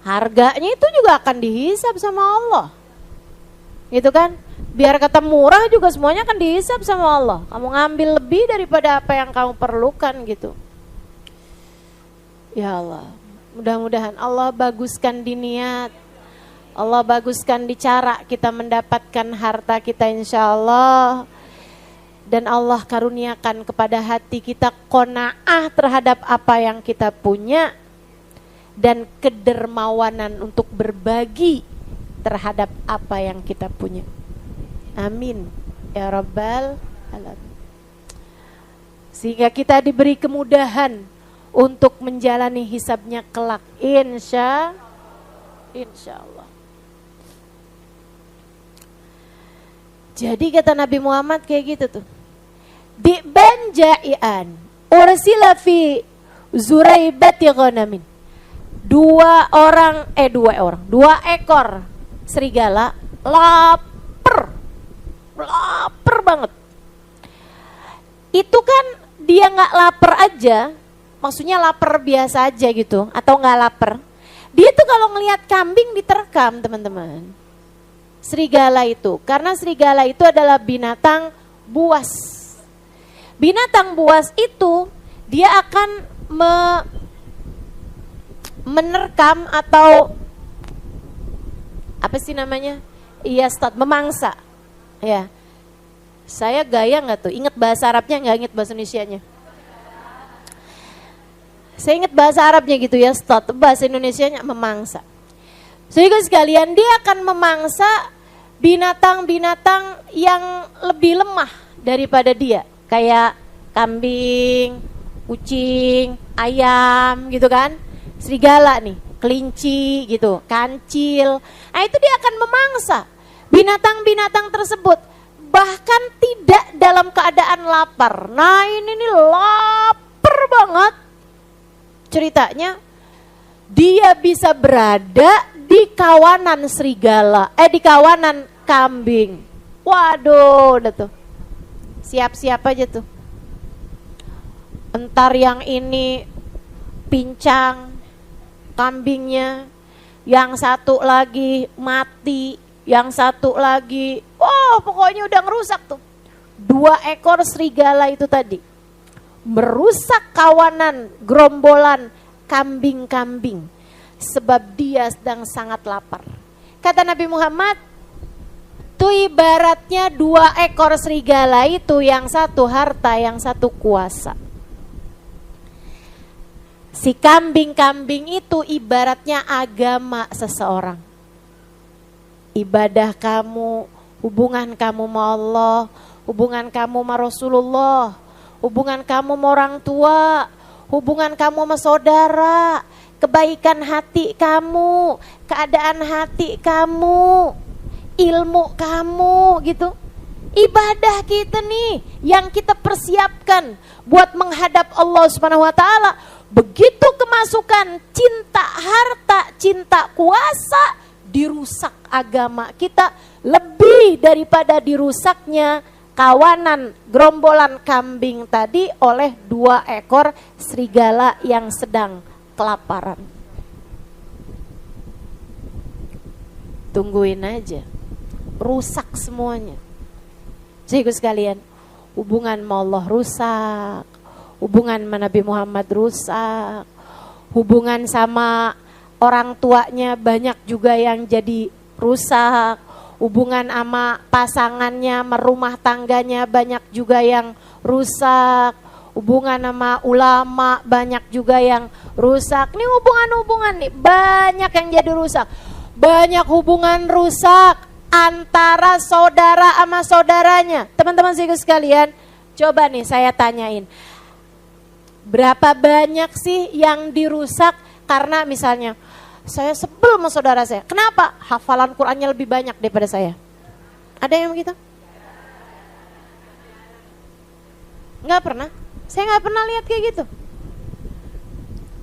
Harganya itu juga akan dihisab sama Allah, gitu kan? Biar kata murah juga semuanya akan dihisab sama Allah. Kamu ngambil lebih daripada apa yang kamu perlukan gitu. Ya Allah, mudah-mudahan Allah baguskan di niat, Allah baguskan di cara kita mendapatkan harta kita insya Allah. Dan Allah karuniakan kepada hati kita qanaah terhadap apa yang kita punya, dan kedermawanan untuk berbagi terhadap apa yang kita punya. Amin ya rabbal alamin. Sehingga kita diberi kemudahan untuk menjalani hisabnya kelak insya Allah. Jadi kata Nabi Muhammad kayak gitu tuh, di banjaian ursila fi zuraibati ghanamin. Dua ekor serigala lapar banget. Itu kan dia nggak lapar aja, maksudnya lapar biasa aja gitu, atau nggak lapar. Dia tuh kalau ngelihat kambing diterkam teman-teman. Serigala itu, karena serigala itu adalah binatang buas. Binatang buas itu dia akan menerkam atau apa sih namanya? Iya, memangsa. Ya. Saya gaya nggak tuh? Ingat bahasa Arabnya nggak? Ingat bahasa Indonesianya? Saya ingat bahasa Arabnya gitu ya, bahasa Indonesianya memangsa. Sehingga sekalian dia akan memangsa binatang-binatang yang lebih lemah daripada dia, kayak kambing, kucing, ayam gitu kan. Serigala nih, kelinci gitu, kancil. Nah itu dia akan memangsa binatang-binatang tersebut, bahkan tidak dalam keadaan lapar. Nah ini nih lapar banget. Ceritanya dia bisa berada di kawanan serigala, di kawanan kambing. Waduh, udah tuh. Siap-siap aja tuh. Entar yang ini pincang kambingnya, yang satu lagi mati, yang satu lagi, pokoknya udah ngerusak tuh. 2 ekor serigala itu tadi merusak kawanan gerombolan kambing-kambing, sebab dia sedang sangat lapar. Kata Nabi Muhammad, tuh ibaratnya 2 ekor serigala itu, yang satu harta, yang satu kuasa. Si kambing-kambing itu ibaratnya agama seseorang. Ibadah kamu, hubungan kamu sama Allah, hubungan kamu sama Rasulullah, hubungan kamu sama orang tua, hubungan kamu sama saudara, kebaikan hati kamu, keadaan hati kamu, ilmu kamu gitu. Ibadah kita nih yang kita persiapkan buat menghadap Allah Subhanahu wa taala. Begitu kemasukan cinta harta, cinta kuasa, dirusak agama kita lebih daripada dirusaknya kawanan gerombolan kambing tadi oleh 2 ekor serigala yang sedang kelaparan. Tungguin aja, rusak semuanya. Jadi sekalian, hubungan sama Allah rusak, hubungan sama Nabi Muhammad rusak, hubungan sama orang tuanya banyak juga yang jadi rusak, hubungan sama pasangannya, sama rumah tangganya banyak juga yang rusak, hubungan sama ulama banyak juga yang rusak. Nih hubungan-hubungan nih banyak yang jadi rusak. Banyak hubungan rusak antara saudara sama saudaranya. Teman-teman sekalian, coba nih saya tanyain, Berapa banyak sih yang dirusak karena misalnya saya sebel sama saudara saya. Kenapa? Hafalan Qur'annya lebih banyak daripada saya. Ada yang begitu? Nggak pernah. Saya nggak pernah lihat kayak gitu.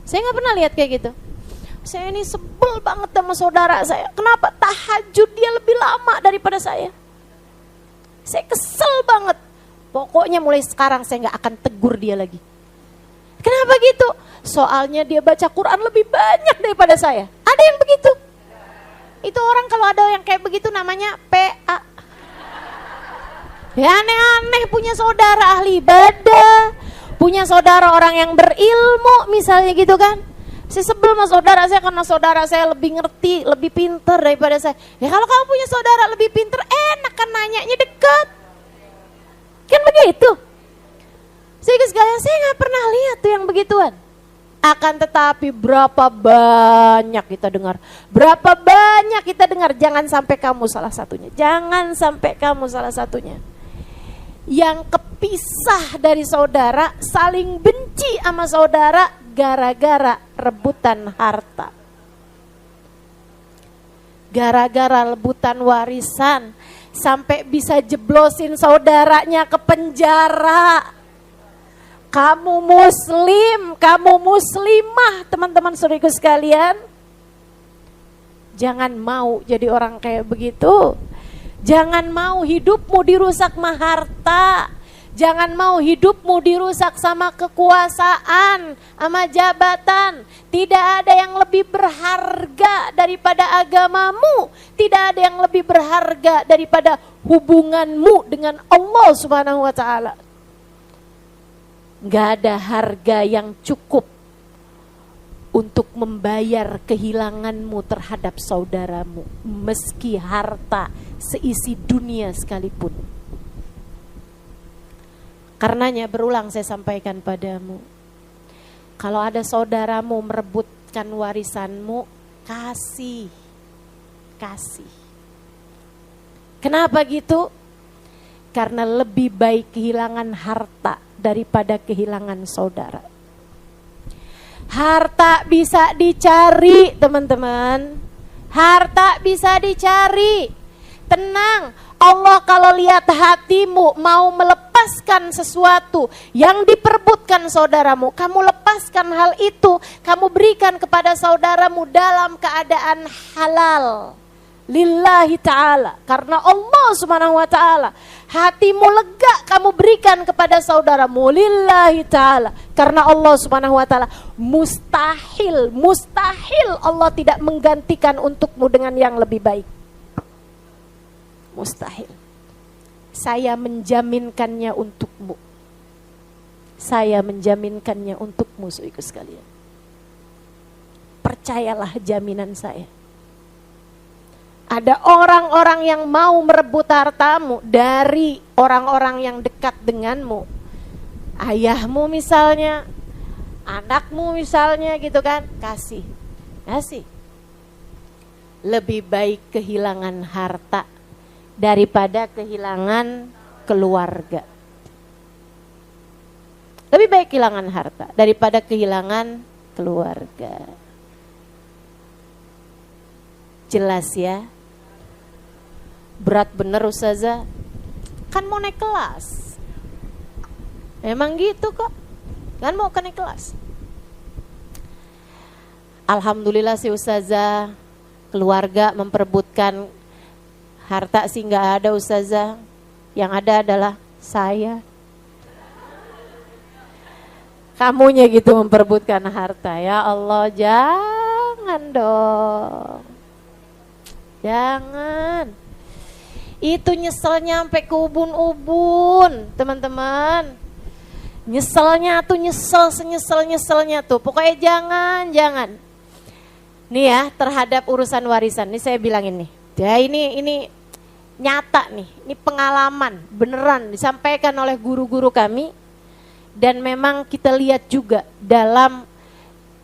Saya nggak pernah lihat kayak gitu. Saya ini sebel banget sama saudara saya. Kenapa? Tahajud dia lebih lama daripada saya. Saya kesel banget. Pokoknya mulai sekarang saya nggak akan tegur dia lagi. Kenapa gitu? Soalnya dia baca Quran lebih banyak daripada saya. Ada yang begitu? Itu orang kalau ada yang kayak begitu namanya PA. Ya aneh-aneh punya saudara ahli ibadah, punya saudara orang yang berilmu misalnya gitu kan. Saya sebel sama saudara saya karena saudara saya lebih ngerti, lebih pinter daripada saya. Ya kalau kamu punya saudara lebih pinter, enak kan nanyanya dekat. Kan begitu. Sehingga sekalian saya gak pernah lihat tuh yang begituan. Akan tetapi berapa banyak kita dengar. Berapa banyak kita dengar, jangan sampai kamu salah satunya. Jangan sampai kamu salah satunya. Yang kepisah dari saudara, saling benci sama saudara gara-gara rebutan harta. Gara-gara rebutan warisan, sampai bisa jeblosin saudaranya ke penjara. Kamu muslim, kamu muslimah, teman-teman saudaraku sekalian. Jangan mau jadi orang kayak begitu. Jangan mau hidupmu dirusak sama harta. Jangan mau hidupmu dirusak sama kekuasaan, sama jabatan. Tidak ada yang lebih berharga daripada agamamu. Tidak ada yang lebih berharga daripada hubunganmu dengan Allah Subhanahu wa ta'ala. Gak ada harga yang cukup untuk membayar kehilanganmu terhadap saudaramu, meski harta seisi dunia sekalipun. Karenanya berulang saya sampaikan padamu, kalau ada saudaramu merebutkan warisanmu, kasih. Kenapa gitu? Karena lebih baik kehilangan harta daripada kehilangan saudara. Harta bisa dicari, teman-teman. Harta bisa dicari. Tenang, Allah kalau lihat hatimu mau melepaskan sesuatu yang diperebutkan saudaramu, kamu lepaskan hal itu, kamu berikan kepada saudaramu dalam keadaan halal. Lillahi ta'ala, karena Allah Subhanahu wa ta'ala. Hatimu lega kamu berikan kepada saudaramu, lillahi ta'ala, karena Allah Subhanahu wa ta'ala. Mustahil Allah tidak menggantikan untukmu dengan yang lebih baik. Mustahil. Saya menjaminkannya untukmu. Saya menjaminkannya untukmu, saudaraku sekalian. Percayalah jaminan saya. Ada orang-orang yang mau merebut hartamu dari orang-orang yang dekat denganmu. Ayahmu misalnya, anakmu misalnya gitu kan, kasih. Lebih baik kehilangan harta daripada kehilangan keluarga. Lebih baik kehilangan harta daripada kehilangan keluarga. Jelas ya? Berat bener Ustazah. Kan mau naik kelas. Memang gitu kok. Kan mau naik kelas. Alhamdulillah si Ustazah, keluarga memperebutkan harta sih gak ada Ustazah. Yang ada adalah saya. Kamunya gitu memperebutkan harta. Ya Allah, jangan dong. Jangan. Itu nyeselnya sampai ke ubun-ubun, teman-teman. Nyeselnya tuh nyesel-nyeselnya tuh. Pokoknya jangan. Nih ya, terhadap urusan warisan. Nih saya bilangin nih. Ya ini nyata nih. Ini pengalaman beneran disampaikan oleh guru-guru kami. Dan memang kita lihat juga dalam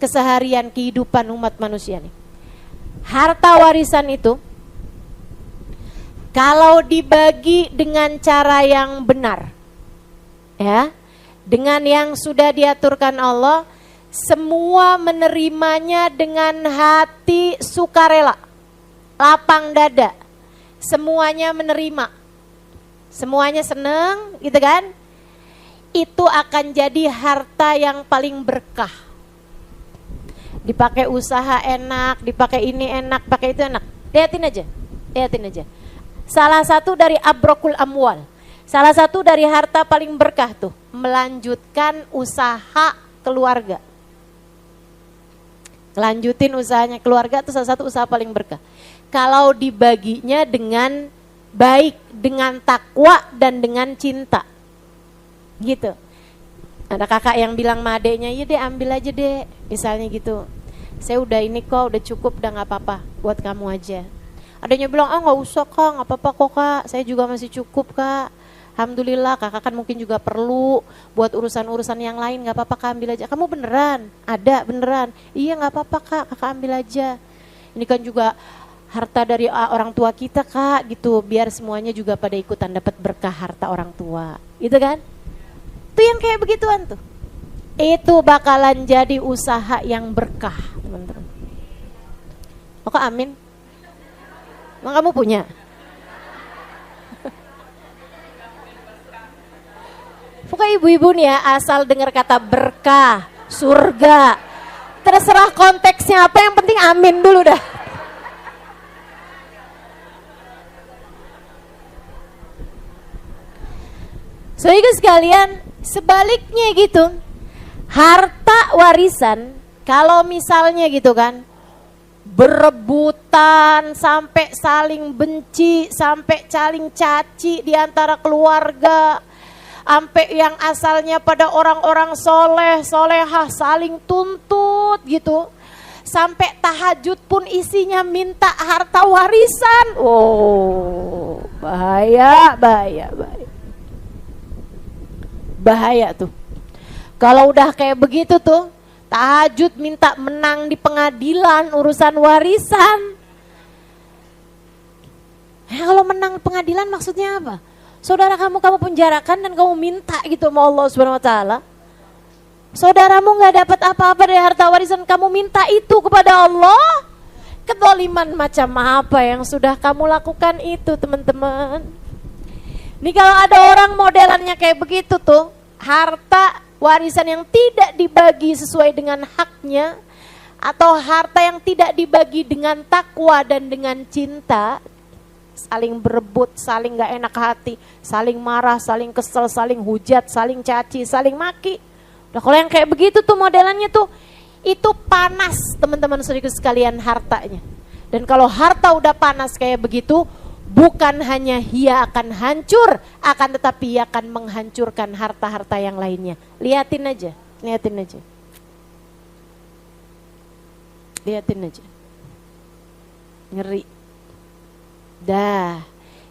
keseharian kehidupan umat manusia nih. Harta warisan itu kalau dibagi dengan cara yang benar, ya, dengan yang sudah diaturkan Allah, semua menerimanya dengan hati sukarela, lapang dada. Semuanya menerima, semuanya seneng gitu kan. Itu akan jadi harta yang paling berkah. Dipakai usaha enak, dipakai ini enak, pakai itu enak. Lihatin aja. Salah satu dari abrokul amwal, salah satu dari harta paling berkah tuh, melanjutkan usaha keluarga. Lanjutin usahanya keluarga itu salah satu usaha paling berkah. Kalau dibaginya dengan baik, dengan takwa dan dengan cinta. Gitu. Ada kakak yang bilang sama adeknya, "Iya deh, ambil aja deh." Misalnya gitu. "Saya udah ini kok, udah cukup, udah gak apa-apa, buat kamu aja." Adeknya bilang, "Ah, gak usah kak, gak apa-apa kok kak, saya juga masih cukup kak. Alhamdulillah, kakak kan mungkin juga perlu buat urusan-urusan yang lain, gak apa-apa kak, ambil aja." "Kamu beneran? Ada beneran?" "Iya gak apa-apa kak, kakak ambil aja. Ini kan juga harta dari orang tua kita kak," gitu, biar semuanya juga pada ikutan dapat berkah harta orang tua. Gitu kan? Itu yang kayak begituan tuh. Itu bakalan jadi usaha yang berkah, teman-teman. Oh, kok amin? Emang kamu punya? Pokoknya ibu-ibu nih ya, asal dengar kata berkah, surga, terserah konteksnya apa, yang penting amin dulu dah. Soalnya sekalian, sebaliknya gitu, harta warisan kalau misalnya gitu kan, berebutan sampai saling benci, sampai saling caci di antara keluarga, sampai yang asalnya pada orang-orang soleh, solehah saling tuntut gitu, sampai tahajud pun isinya minta harta warisan. Oh, bahaya tuh. Kalau udah kayak begitu tuh, tahajud minta menang di pengadilan urusan warisan. Kalau menang pengadilan maksudnya apa? Saudara kamu penjarakan dan kamu minta gitu sama Allah Subhanahu wa taala. Saudaramu enggak dapat apa-apa dari harta warisan, kamu minta itu kepada Allah. Kezaliman macam apa yang sudah kamu lakukan itu, teman-teman? Nih kalau ada orang modelannya kayak begitu tuh, harta warisan yang tidak dibagi sesuai dengan haknya, atau harta yang tidak dibagi dengan takwa dan dengan cinta, saling berebut, saling gak enak hati, saling marah, saling kesel, saling hujat, saling caci, saling maki. Nah kalau yang kayak begitu tuh modelannya tuh, itu panas teman-teman saudara sekalian hartanya. Dan kalau harta udah panas kayak begitu, bukan hanya ia akan hancur, akan tetapi ia akan menghancurkan harta-harta yang lainnya. Liatin aja. Ngeri. Dah,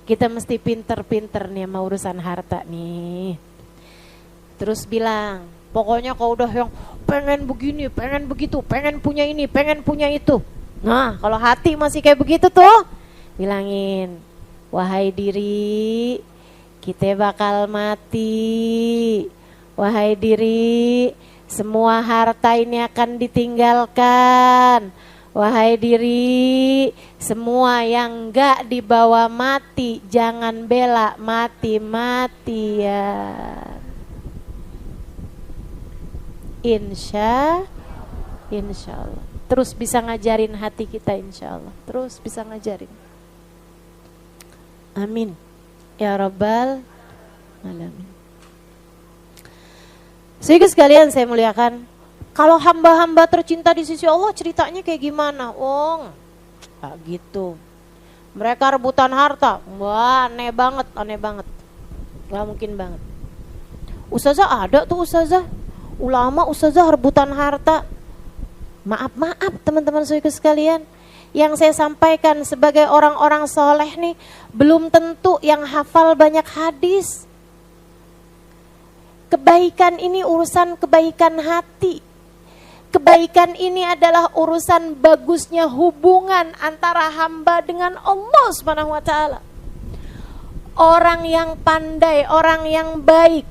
kita mesti pinter-pinter nih sama urusan harta nih. Terus bilang, pokoknya kalau udah yang pengen begini, pengen begitu, pengen punya ini, pengen punya itu. Nah, kalau hati masih kayak begitu tuh, bilangin, wahai diri, kita bakal mati. Wahai diri, semua harta ini akan ditinggalkan. Wahai diri, semua yang enggak dibawa mati, jangan bela mati-matian. Insya Allah. Terus bisa ngajarin hati kita, insya Allah. Terus bisa ngajarin. Amin. Ya Rabbal Alamin. Sehingga sekalian saya muliakan, kalau hamba-hamba tercinta di sisi Allah ceritanya kayak gimana? Oh, gak gitu. Mereka rebutan harta. Wah, aneh banget. Gak mungkin banget. Ustazah ada tuh ustazah. Ulama ustazah rebutan harta. Maaf teman-teman saudara sekalian, yang saya sampaikan sebagai orang-orang soleh nih, belum tentu yang hafal banyak hadis. Kebaikan ini urusan kebaikan hati. Kebaikan ini adalah urusan bagusnya hubungan antara hamba dengan Allah Subhanahu wa taala. Orang yang pandai, orang yang baik,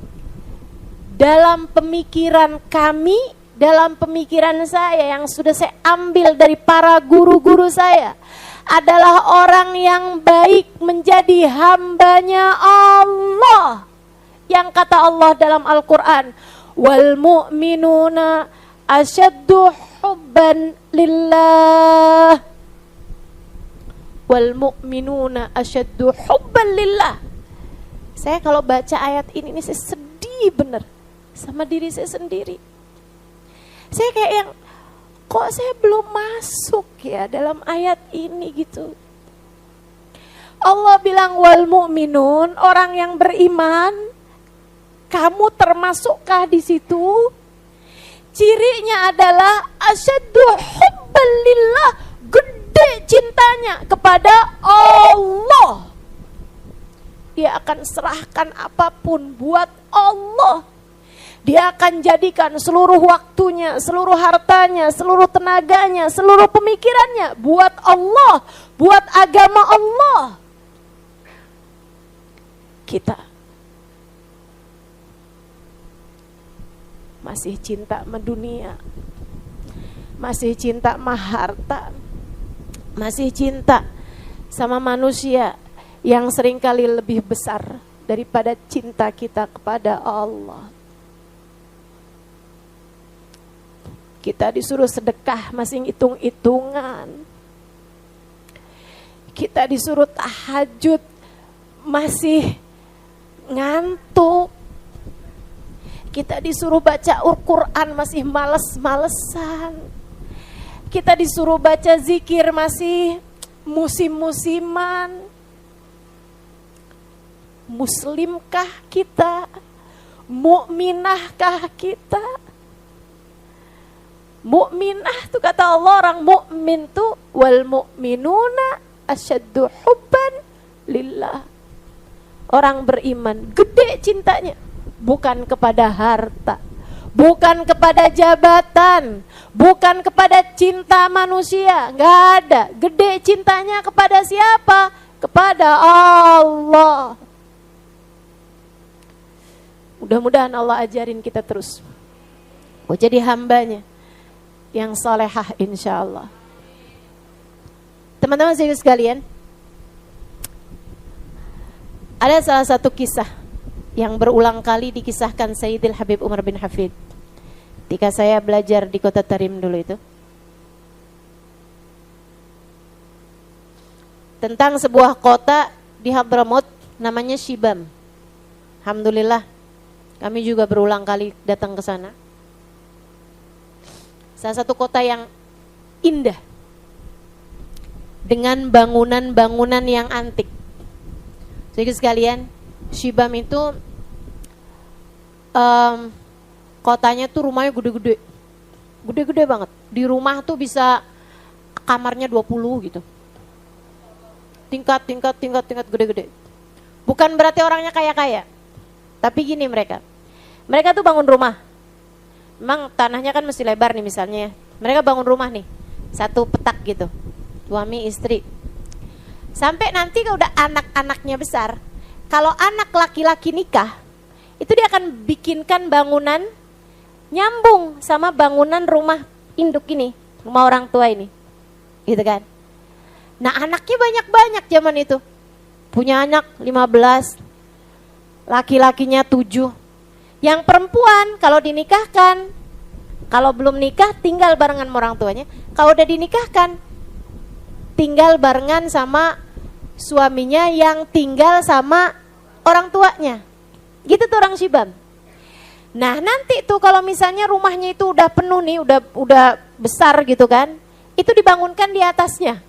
dalam pemikiran kami, dalam pemikiran saya yang sudah saya ambil dari para guru-guru saya, adalah orang yang baik menjadi hambanya Allah. Yang kata Allah dalam Al-Quran, wal mu'minuna asyaddu hubban lillah. Wal mu'minuna asyaddu hubban lillah. Saya kalau baca ayat ini saya sedih bener sama diri saya sendiri. Saya kayak yang, kok saya belum masuk ya dalam ayat ini gitu. Allah bilang wal mu'minun, orang yang beriman, kamu termasukkah di situ? Cirinya adalah asyaddu hubban lillah, gede cintanya kepada Allah. Dia akan serahkan apapun buat Allah. Dia akan jadikan seluruh waktunya, seluruh hartanya, seluruh tenaganya, seluruh pemikirannya buat Allah, buat agama Allah. Kita masih cinta sama dunia, masih cinta sama harta, masih cinta sama manusia yang seringkali lebih besar daripada cinta kita kepada Allah. Kita disuruh sedekah masih hitung-hitungan. Kita disuruh tahajud masih ngantuk. Kita disuruh baca Al-Quran masih males-malesan. Kita disuruh baca zikir masih musim-musiman. Muslimkah kita? Mukminahkah kita? Mukminah tuh kata Allah, orang mukmin tuh wal mu'minuna asyaddu hubban lillah. Orang beriman gede cintanya, bukan kepada harta, bukan kepada jabatan, bukan kepada cinta manusia, enggak ada. Gede cintanya kepada siapa? Kepada Allah. Mudah-mudahan Allah ajarin kita terus jadi hambanya yang solehah insyaallah. Teman-teman sekalian, ada salah satu kisah yang berulang kali dikisahkan Sayyidil Habib Umar bin Hafid ketika saya belajar di kota Tarim dulu itu, tentang sebuah kota di Hadramaut namanya Shibam. Alhamdulillah kami juga berulang kali datang ke sana. Salah satu kota yang indah dengan bangunan-bangunan yang antik. Jadi sekalian, Shibam itu kotanya tuh rumahnya gede-gede. Gede-gede banget. Di rumah tuh bisa kamarnya 20 gitu. Tingkat gede-gede. Bukan berarti orangnya kaya-kaya. Tapi gini mereka tuh bangun rumah. Memang tanahnya kan mesti lebar nih misalnya. Mereka bangun rumah nih, satu petak gitu, suami istri. Sampai nanti kalau udah anak-anaknya besar, kalau anak laki-laki nikah, itu dia akan bikinkan bangunan nyambung sama bangunan rumah induk ini, rumah orang tua ini, gitu kan. Nah anaknya banyak-banyak zaman itu, punya anak 15, laki-lakinya 7. Yang perempuan kalau dinikahkan, kalau belum nikah tinggal barengan sama orang tuanya. Kalau udah dinikahkan, tinggal barengan sama suaminya yang tinggal sama orang tuanya. Gitu tuh orang Shibam. Nah nanti tuh kalau misalnya rumahnya itu udah penuh nih, udah besar gitu kan, itu dibangunkan di atasnya.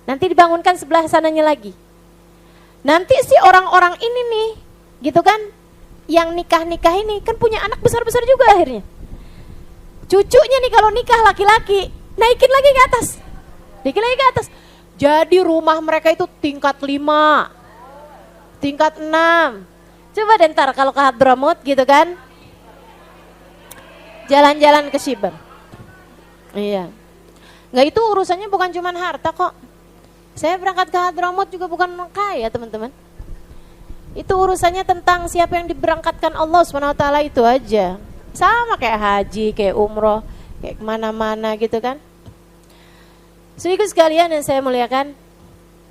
Nanti dibangunkan sebelah sananya lagi. Nanti si orang-orang ini nih, gitu kan, yang nikah-nikah ini kan punya anak besar-besar juga akhirnya. Cucunya nih kalau nikah laki-laki, naikin lagi ke atas. Naikin lagi ke atas. Jadi rumah mereka itu tingkat 5, tingkat 6. Coba deh ntar kalau ke Hadramaut gitu kan, jalan-jalan ke Shibam. Iya. Nggak, itu urusannya bukan cuma harta kok. Saya berangkat ke Hadramaut juga bukan kaya teman-teman. Itu urusannya tentang siapa yang diberangkatkan Allah SWT itu aja. Sama kayak haji, kayak umroh, kayak kemana-mana gitu kan. Saudaraku sekalian yang saya muliakan,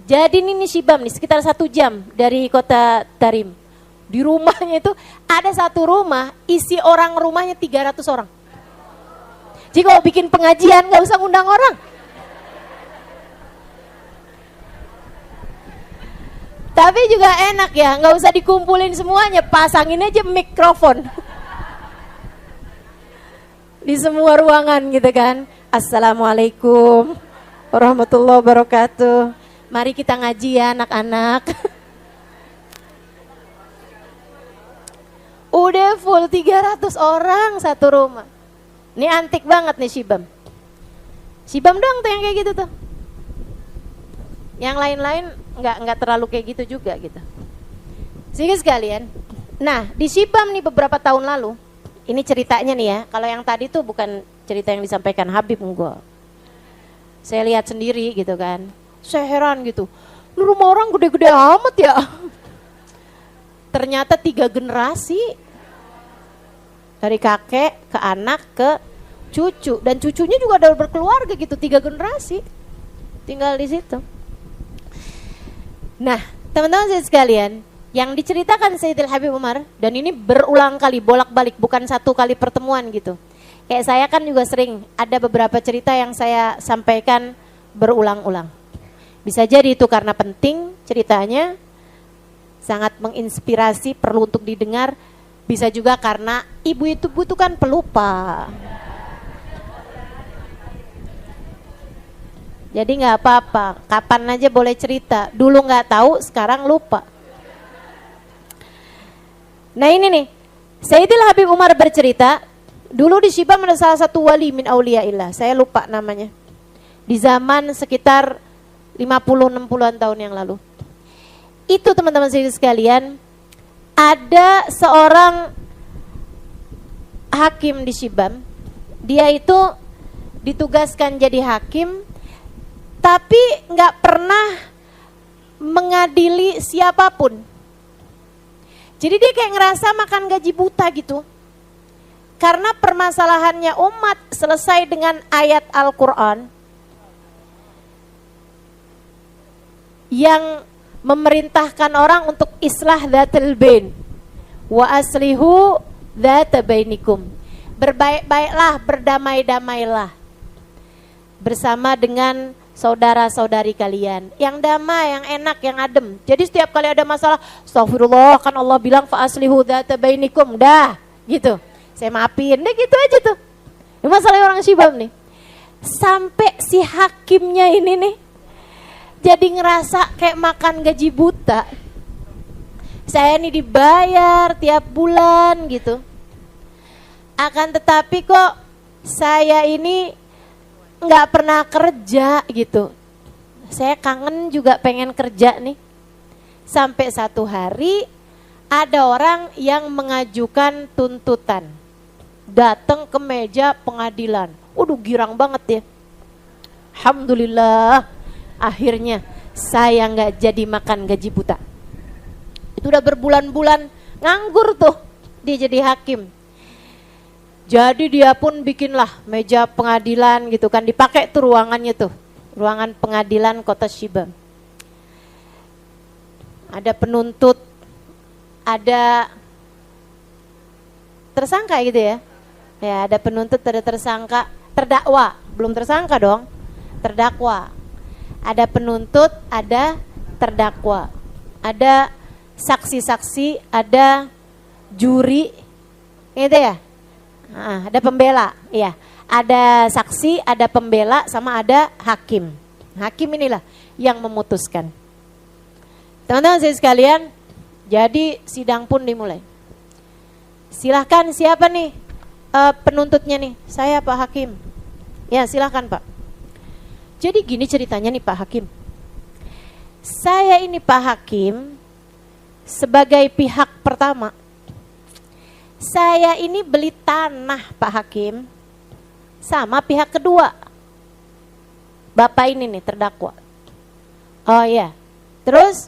jadi ini Shibam nih sekitar 1 jam dari kota Tarim. Di rumahnya itu ada satu rumah, isi orang rumahnya 300 orang. Jadi kalau bikin pengajian gak usah ngundang orang. Tapi juga enak ya, gak usah dikumpulin semuanya, pasangin aja mikrofon. Di semua ruangan gitu kan. Assalamualaikum warahmatullahi wabarakatuh. Mari kita ngaji ya anak-anak. Udah full 300 orang satu rumah. Ini antik banget nih Shibam. Shibam doang tuh yang kayak gitu tuh. Yang lain-lain nggak terlalu kayak gitu juga gitu. Sehingga sekalian, nah di Shibam nih beberapa tahun lalu, ini ceritanya nih ya. Kalau yang tadi tuh bukan cerita yang disampaikan Habib enggak. Saya lihat sendiri gitu kan. Saya heran gitu. Lu rumah orang gede-gede amat ya. Ternyata 3 generasi. Dari kakek ke anak ke cucu, dan cucunya juga udah berkeluarga gitu, 3 generasi tinggal di situ. Nah, teman-teman saya sekalian, yang diceritakan Sayyidil Habib Umar, dan ini berulang kali, bolak-balik, bukan 1 kali pertemuan gitu. Kayak saya kan juga sering ada beberapa cerita yang saya sampaikan berulang-ulang. Bisa jadi itu karena penting ceritanya, sangat menginspirasi, perlu untuk didengar. Bisa juga karena ibu itu butuhkan pelupa. Jadi nggak apa-apa, kapan aja boleh cerita. Dulu nggak tahu, sekarang lupa. Nah ini nih, Sayyidil Habib Umar bercerita, dulu di Shibam ada salah satu wali min auliyaillah, saya lupa namanya. Di zaman sekitar 50-60an tahun yang lalu. Itu teman-teman sekalian, ada seorang hakim di Shibam. Dia itu ditugaskan jadi hakim, tapi nggak pernah mengadili siapapun. Jadi dia kayak ngerasa makan gaji buta gitu. Karena permasalahannya umat selesai dengan ayat Al-Quran yang memerintahkan orang untuk islah dzatul bain wa aslihu dzata bainikum. Berbaik-baiklah, berdamai-damailah bersama dengan saudara-saudari kalian. Yang damai, yang enak, yang adem. Jadi setiap kali ada masalah, astagfirullah, kan Allah bilang fa aslihu dzata bainikum. Dah, gitu. Saya maafin, deh gitu aja tuh. Ini masalah orang Shibam nih. Sampai si hakimnya ini nih jadi ngerasa kayak makan gaji buta. Saya ini dibayar tiap bulan gitu. Akan tetapi kok saya ini nggak pernah kerja gitu. Saya kangen juga pengen kerja nih. Sampai satu hari ada orang yang mengajukan tuntutan. Datang ke meja pengadilan. Waduh, girang banget ya. Alhamdulillah. Akhirnya saya nggak jadi makan gaji buta. Itu udah berbulan-bulan nganggur tuh dia jadi hakim. Jadi dia pun bikinlah meja pengadilan gitu kan, dipakai tuh ruangannya tuh, ruangan pengadilan kota Shibam. Ada penuntut, ada tersangka gitu ya. Ya, ada penuntut, ada tersangka, terdakwa, belum tersangka dong, terdakwa. Ada penuntut, ada terdakwa, ada saksi-saksi, ada juri, gitu ya. Nah, ada pembela, ya. Ada saksi, ada pembela, sama ada hakim. Hakim inilah yang memutuskan. Teman-teman saya sekalian, jadi sidang pun dimulai. Silahkan siapa nih penuntutnya nih? Saya Pak Hakim. Ya silahkan Pak. Jadi gini ceritanya nih Pak Hakim. Saya ini Pak Hakim sebagai pihak pertama. Saya ini beli tanah Pak Hakim sama pihak kedua. Bapak ini nih terdakwa. Oh iya. Terus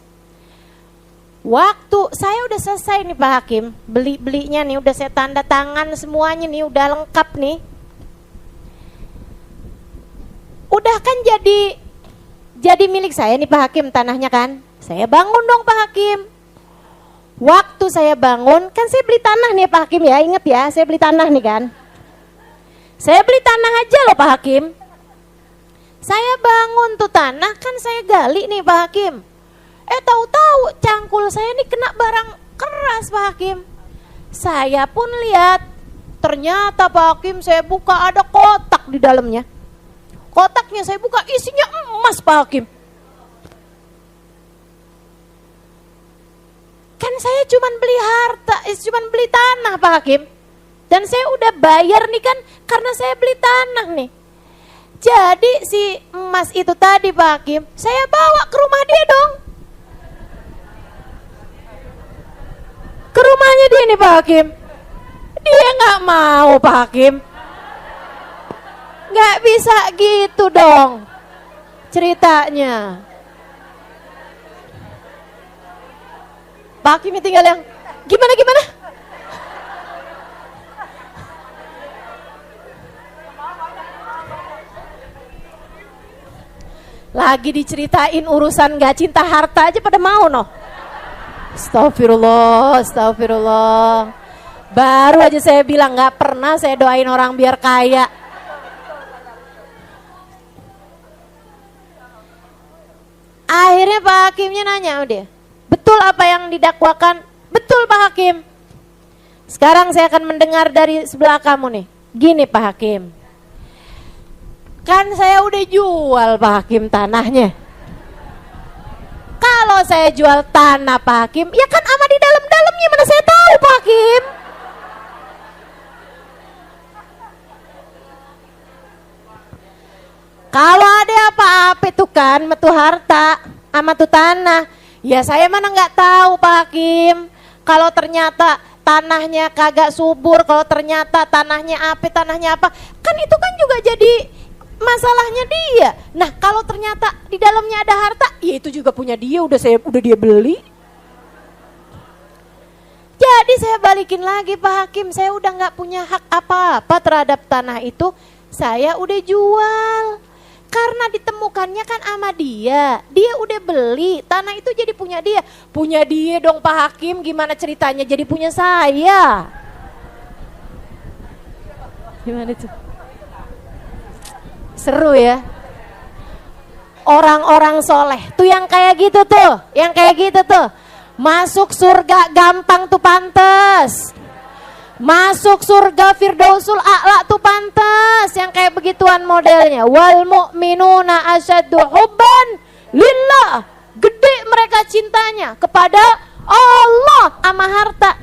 Waktu saya udah selesai nih Pak Hakim, belinya nih udah saya tanda tangan semuanya nih, udah lengkap nih. Udah kan jadi milik saya nih Pak Hakim tanahnya kan. Saya bangun dong Pak Hakim. Waktu saya bangun, kan saya beli tanah nih Pak Hakim ya, inget ya, saya beli tanah nih kan. Saya beli tanah aja loh Pak Hakim. Saya bangun tuh tanah, kan saya gali nih Pak Hakim. Tahu-tahu cangkul saya nih kena barang keras Pak Hakim. Saya pun lihat, ternyata Pak Hakim saya buka ada kotak di dalamnya. Kotaknya saya buka isinya emas Pak Hakim. Kan saya cuman beli harta, cuman beli tanah Pak Hakim. Dan saya udah bayar nih kan karena saya beli tanah nih. Jadi si emas itu tadi Pak Hakim, saya bawa ke rumah dia dong. Ke rumahnya dia nih Pak Hakim. Dia gak mau Pak Hakim. Gak bisa gitu dong ceritanya. Pak Hakim tinggal yang gimana? Lagi diceritain urusan gak cinta harta aja pada mau noh. Astagfirullah. Baru aja saya bilang gak pernah saya doain orang biar kaya. Akhirnya Pak Hakimnya nanya udah, betul apa yang didakwakan? Betul Pak Hakim. Sekarang saya akan mendengar dari sebelah kamu nih. Gini Pak Hakim, kan saya udah jual Pak Hakim tanahnya. Kalau saya jual tanah Pak Hakim, ya kan ama di dalam-dalamnya, mana saya tahu Pak Hakim. Kalau ada apa-apa itu kan metu harta ama tuh tanah, ya saya mana nggak tahu Pak Hakim. Kalau ternyata tanahnya kagak subur, kalau ternyata tanahnya apa, kan itu kan juga jadi masalahnya dia. Nah kalau ternyata di dalamnya ada harta, ya itu juga punya dia, udah dia beli. Jadi saya balikin lagi Pak Hakim, saya udah nggak punya hak apa-apa terhadap tanah itu, saya udah jual. Karena ditemukannya kan sama dia udah beli, tanah itu jadi punya dia dong Pak Hakim, gimana ceritanya jadi punya saya? Gimana tuh? Seru ya. Orang-orang soleh tuh yang kayak gitu tuh, masuk surga gampang tuh pantes. Masuk surga Firdausul A'la tuh pantas yang kayak begituan modelnya. Wal mu'minuna asyaddu hubban lillah. Gede mereka cintanya kepada Allah ama harta,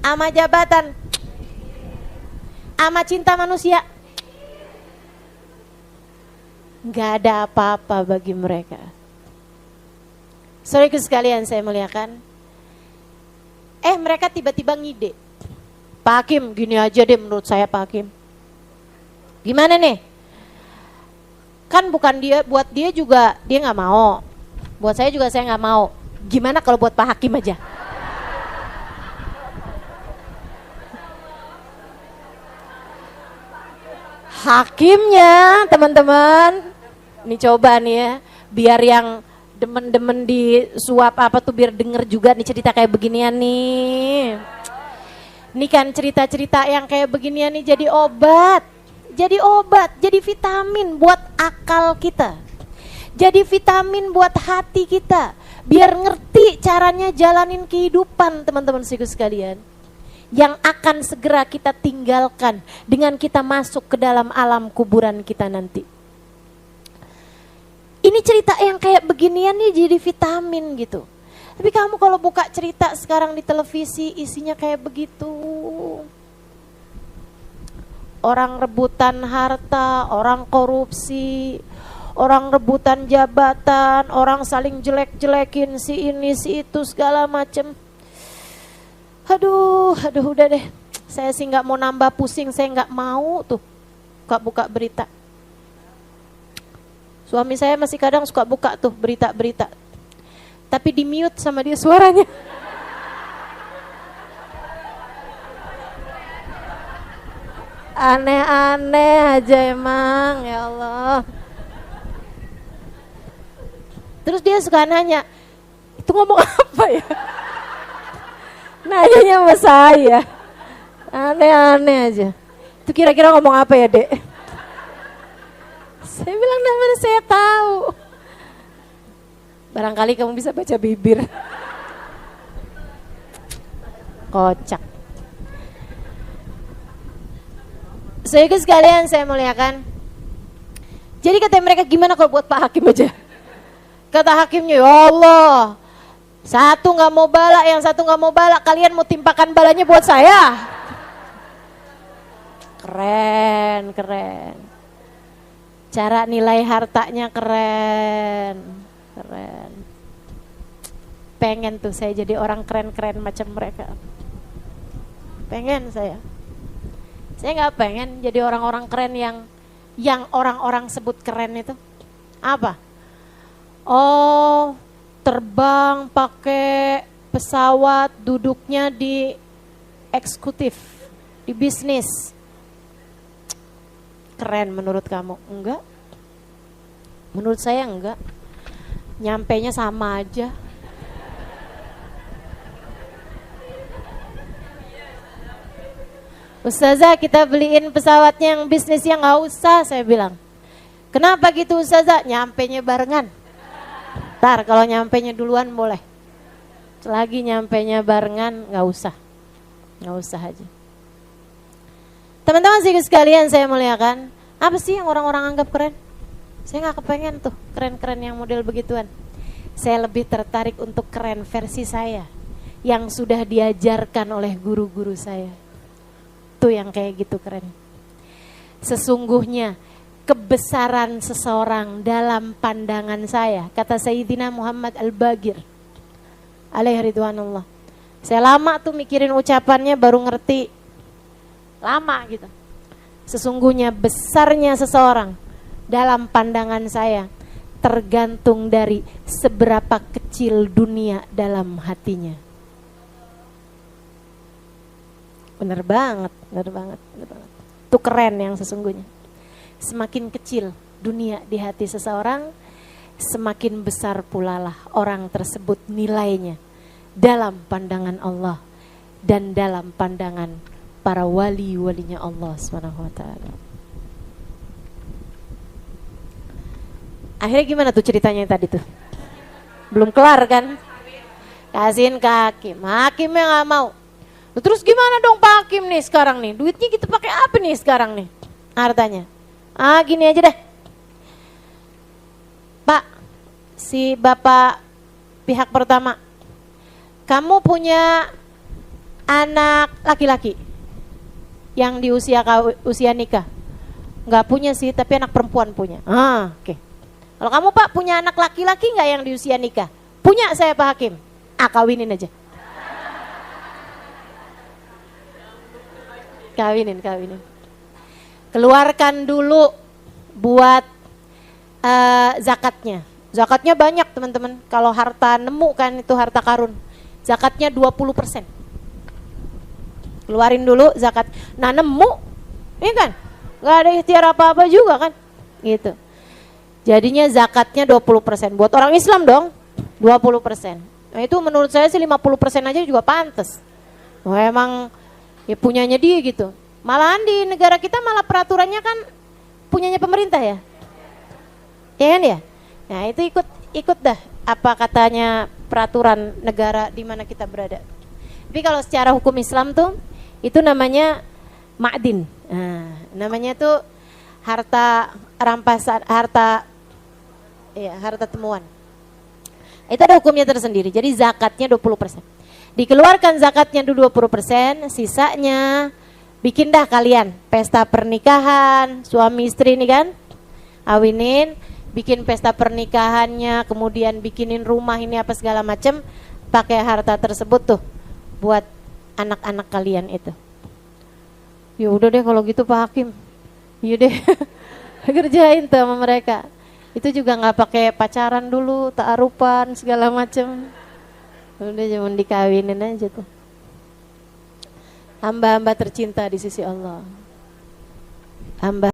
ama jabatan, ama cinta manusia. Gak ada apa-apa bagi mereka. Saudaraku sekalian saya muliakan, mereka tiba-tiba ngide, Pak Hakim gini aja deh menurut saya Pak Hakim. Gimana nih? Kan bukan dia, buat dia juga dia gak mau, buat saya juga saya gak mau. Gimana kalau buat Pak Hakim aja? Hakimnya teman-teman, ini coba nih ya, biar yang demen-demen di suap apa tuh biar denger juga nih cerita kayak beginian nih. Ini kan cerita-cerita yang kayak beginian nih jadi obat, jadi vitamin buat akal kita, jadi vitamin buat hati kita, biar ngerti caranya jalanin kehidupan teman-teman sekalian, yang akan segera kita tinggalkan dengan kita masuk ke dalam alam kuburan kita nanti. Ini cerita yang kayak beginian nih jadi vitamin gitu. Tapi kamu kalau buka cerita sekarang di televisi isinya kayak begitu. Orang rebutan harta, orang korupsi, orang rebutan jabatan, orang saling jelek-jelekin si ini si itu segala macem. Aduh udah deh. Saya sih gak mau nambah pusing, saya gak mau tuh buka berita. Suami saya masih kadang suka buka tuh berita-berita. tapi di mute sama dia suaranya. Aneh-aneh aja emang, ya Allah. Terus dia suka nanya, itu ngomong apa ya? Nanyanya sama saya. Aneh-aneh aja. Itu kira-kira ngomong apa ya, Dek? Saya bilang, namanya saya tahu. Barangkali kamu bisa baca bibir. Kocak. Saudara sekalian, saya muliakan. Jadi kata mereka, gimana kalau buat Pak Hakim aja? Kata hakimnya, ya Allah, satu nggak mau bala, yang satu nggak mau bala, kalian mau timpakan balanya buat saya? Keren, keren. Cara nilai hartanya keren, keren. Pengen tuh saya jadi orang keren-keren macam mereka. Pengen saya. Saya nggak pengen jadi orang-orang keren yang orang-orang sebut keren itu. Apa? Oh, terbang pakai pesawat, duduknya di eksekutif, di bisnis. Keren menurut kamu? Enggak. Menurut saya enggak. Nyampainya sama aja. Ustazah, kita beliin pesawatnya yang bisnisnya nggak usah, saya bilang. Kenapa gitu Ustazah? Nyampainya barengan. Ntar kalau nyampainya duluan boleh. Selagi nyampainya barengan nggak usah aja. Teman-teman sekalian saya muliakan, apa sih yang orang-orang anggap keren? Saya nggak kepengen tuh keren-keren yang model begituan. Saya lebih tertarik untuk keren versi saya yang sudah diajarkan oleh guru-guru saya. Tuh yang kayak gitu keren. Sesungguhnya kebesaran seseorang dalam pandangan saya, kata Sayyidina Muhammad Al-Bagir alaihi ridwanullah. Saya lama tuh mikirin ucapannya baru ngerti. Lama gitu. Sesungguhnya besarnya seseorang dalam pandangan saya tergantung dari seberapa kecil dunia dalam hatinya. Bener banget. Itu keren yang sesungguhnya. Semakin kecil dunia di hati seseorang, semakin besar pula lah orang tersebut nilainya dalam pandangan Allah dan dalam pandangan para wali-walinya Allah SWT. Akhirnya gimana tuh ceritanya tadi tuh? Belum kelar kan? Kasihin ke Hakim. Hakimnya gak mau. Terus gimana dong Pak Hakim nih sekarang nih? Duitnya kita pakai apa nih sekarang nih? Hartanya. Gini aja deh. Pak, si bapak pihak pertama, kamu punya anak laki-laki yang di usia nikah? Nggak punya sih, tapi anak perempuan punya. Oke. Kalau kamu Pak punya anak laki-laki nggak yang di usia nikah? Punya saya Pak Hakim. Kawinin aja. Kawinin. Keluarkan dulu buat zakatnya. Zakatnya banyak teman-teman. Kalau harta nemu kan itu harta karun. Zakatnya 20%. Keluarin dulu zakat. Nah nemu, ini kan gak ada ikhtiar apa-apa juga kan. Gitu. Jadinya zakatnya 20%. Buat orang Islam dong 20%. Nah itu menurut saya sih 50% aja juga pantas. Emang ya punyanya dia gitu. Malahan di negara kita malah peraturannya kan punyanya pemerintah ya. Ya kan ya? Nah itu ikut dah apa katanya peraturan negara di mana kita berada. Tapi kalau secara hukum Islam tuh itu namanya ma'din. Namanya tuh harta rampasan, harta temuan. Itu ada hukumnya tersendiri. Jadi zakatnya 20%. Dikeluarkan zakatnya dulu 20%, sisanya bikin dah kalian pesta pernikahan, suami istri nih kan, awinin, bikin pesta pernikahannya, kemudian bikinin rumah ini apa segala macam, pakai harta tersebut tuh buat anak-anak kalian itu. Ya udah deh kalau gitu Pak Hakim, iya deh kerjain tuh sama mereka. Itu juga nggak pakai pacaran dulu, ta'arupan segala macem. Udah cuma dikawinin aja tuh. Hamba-hamba tercinta di sisi Allah. Hamba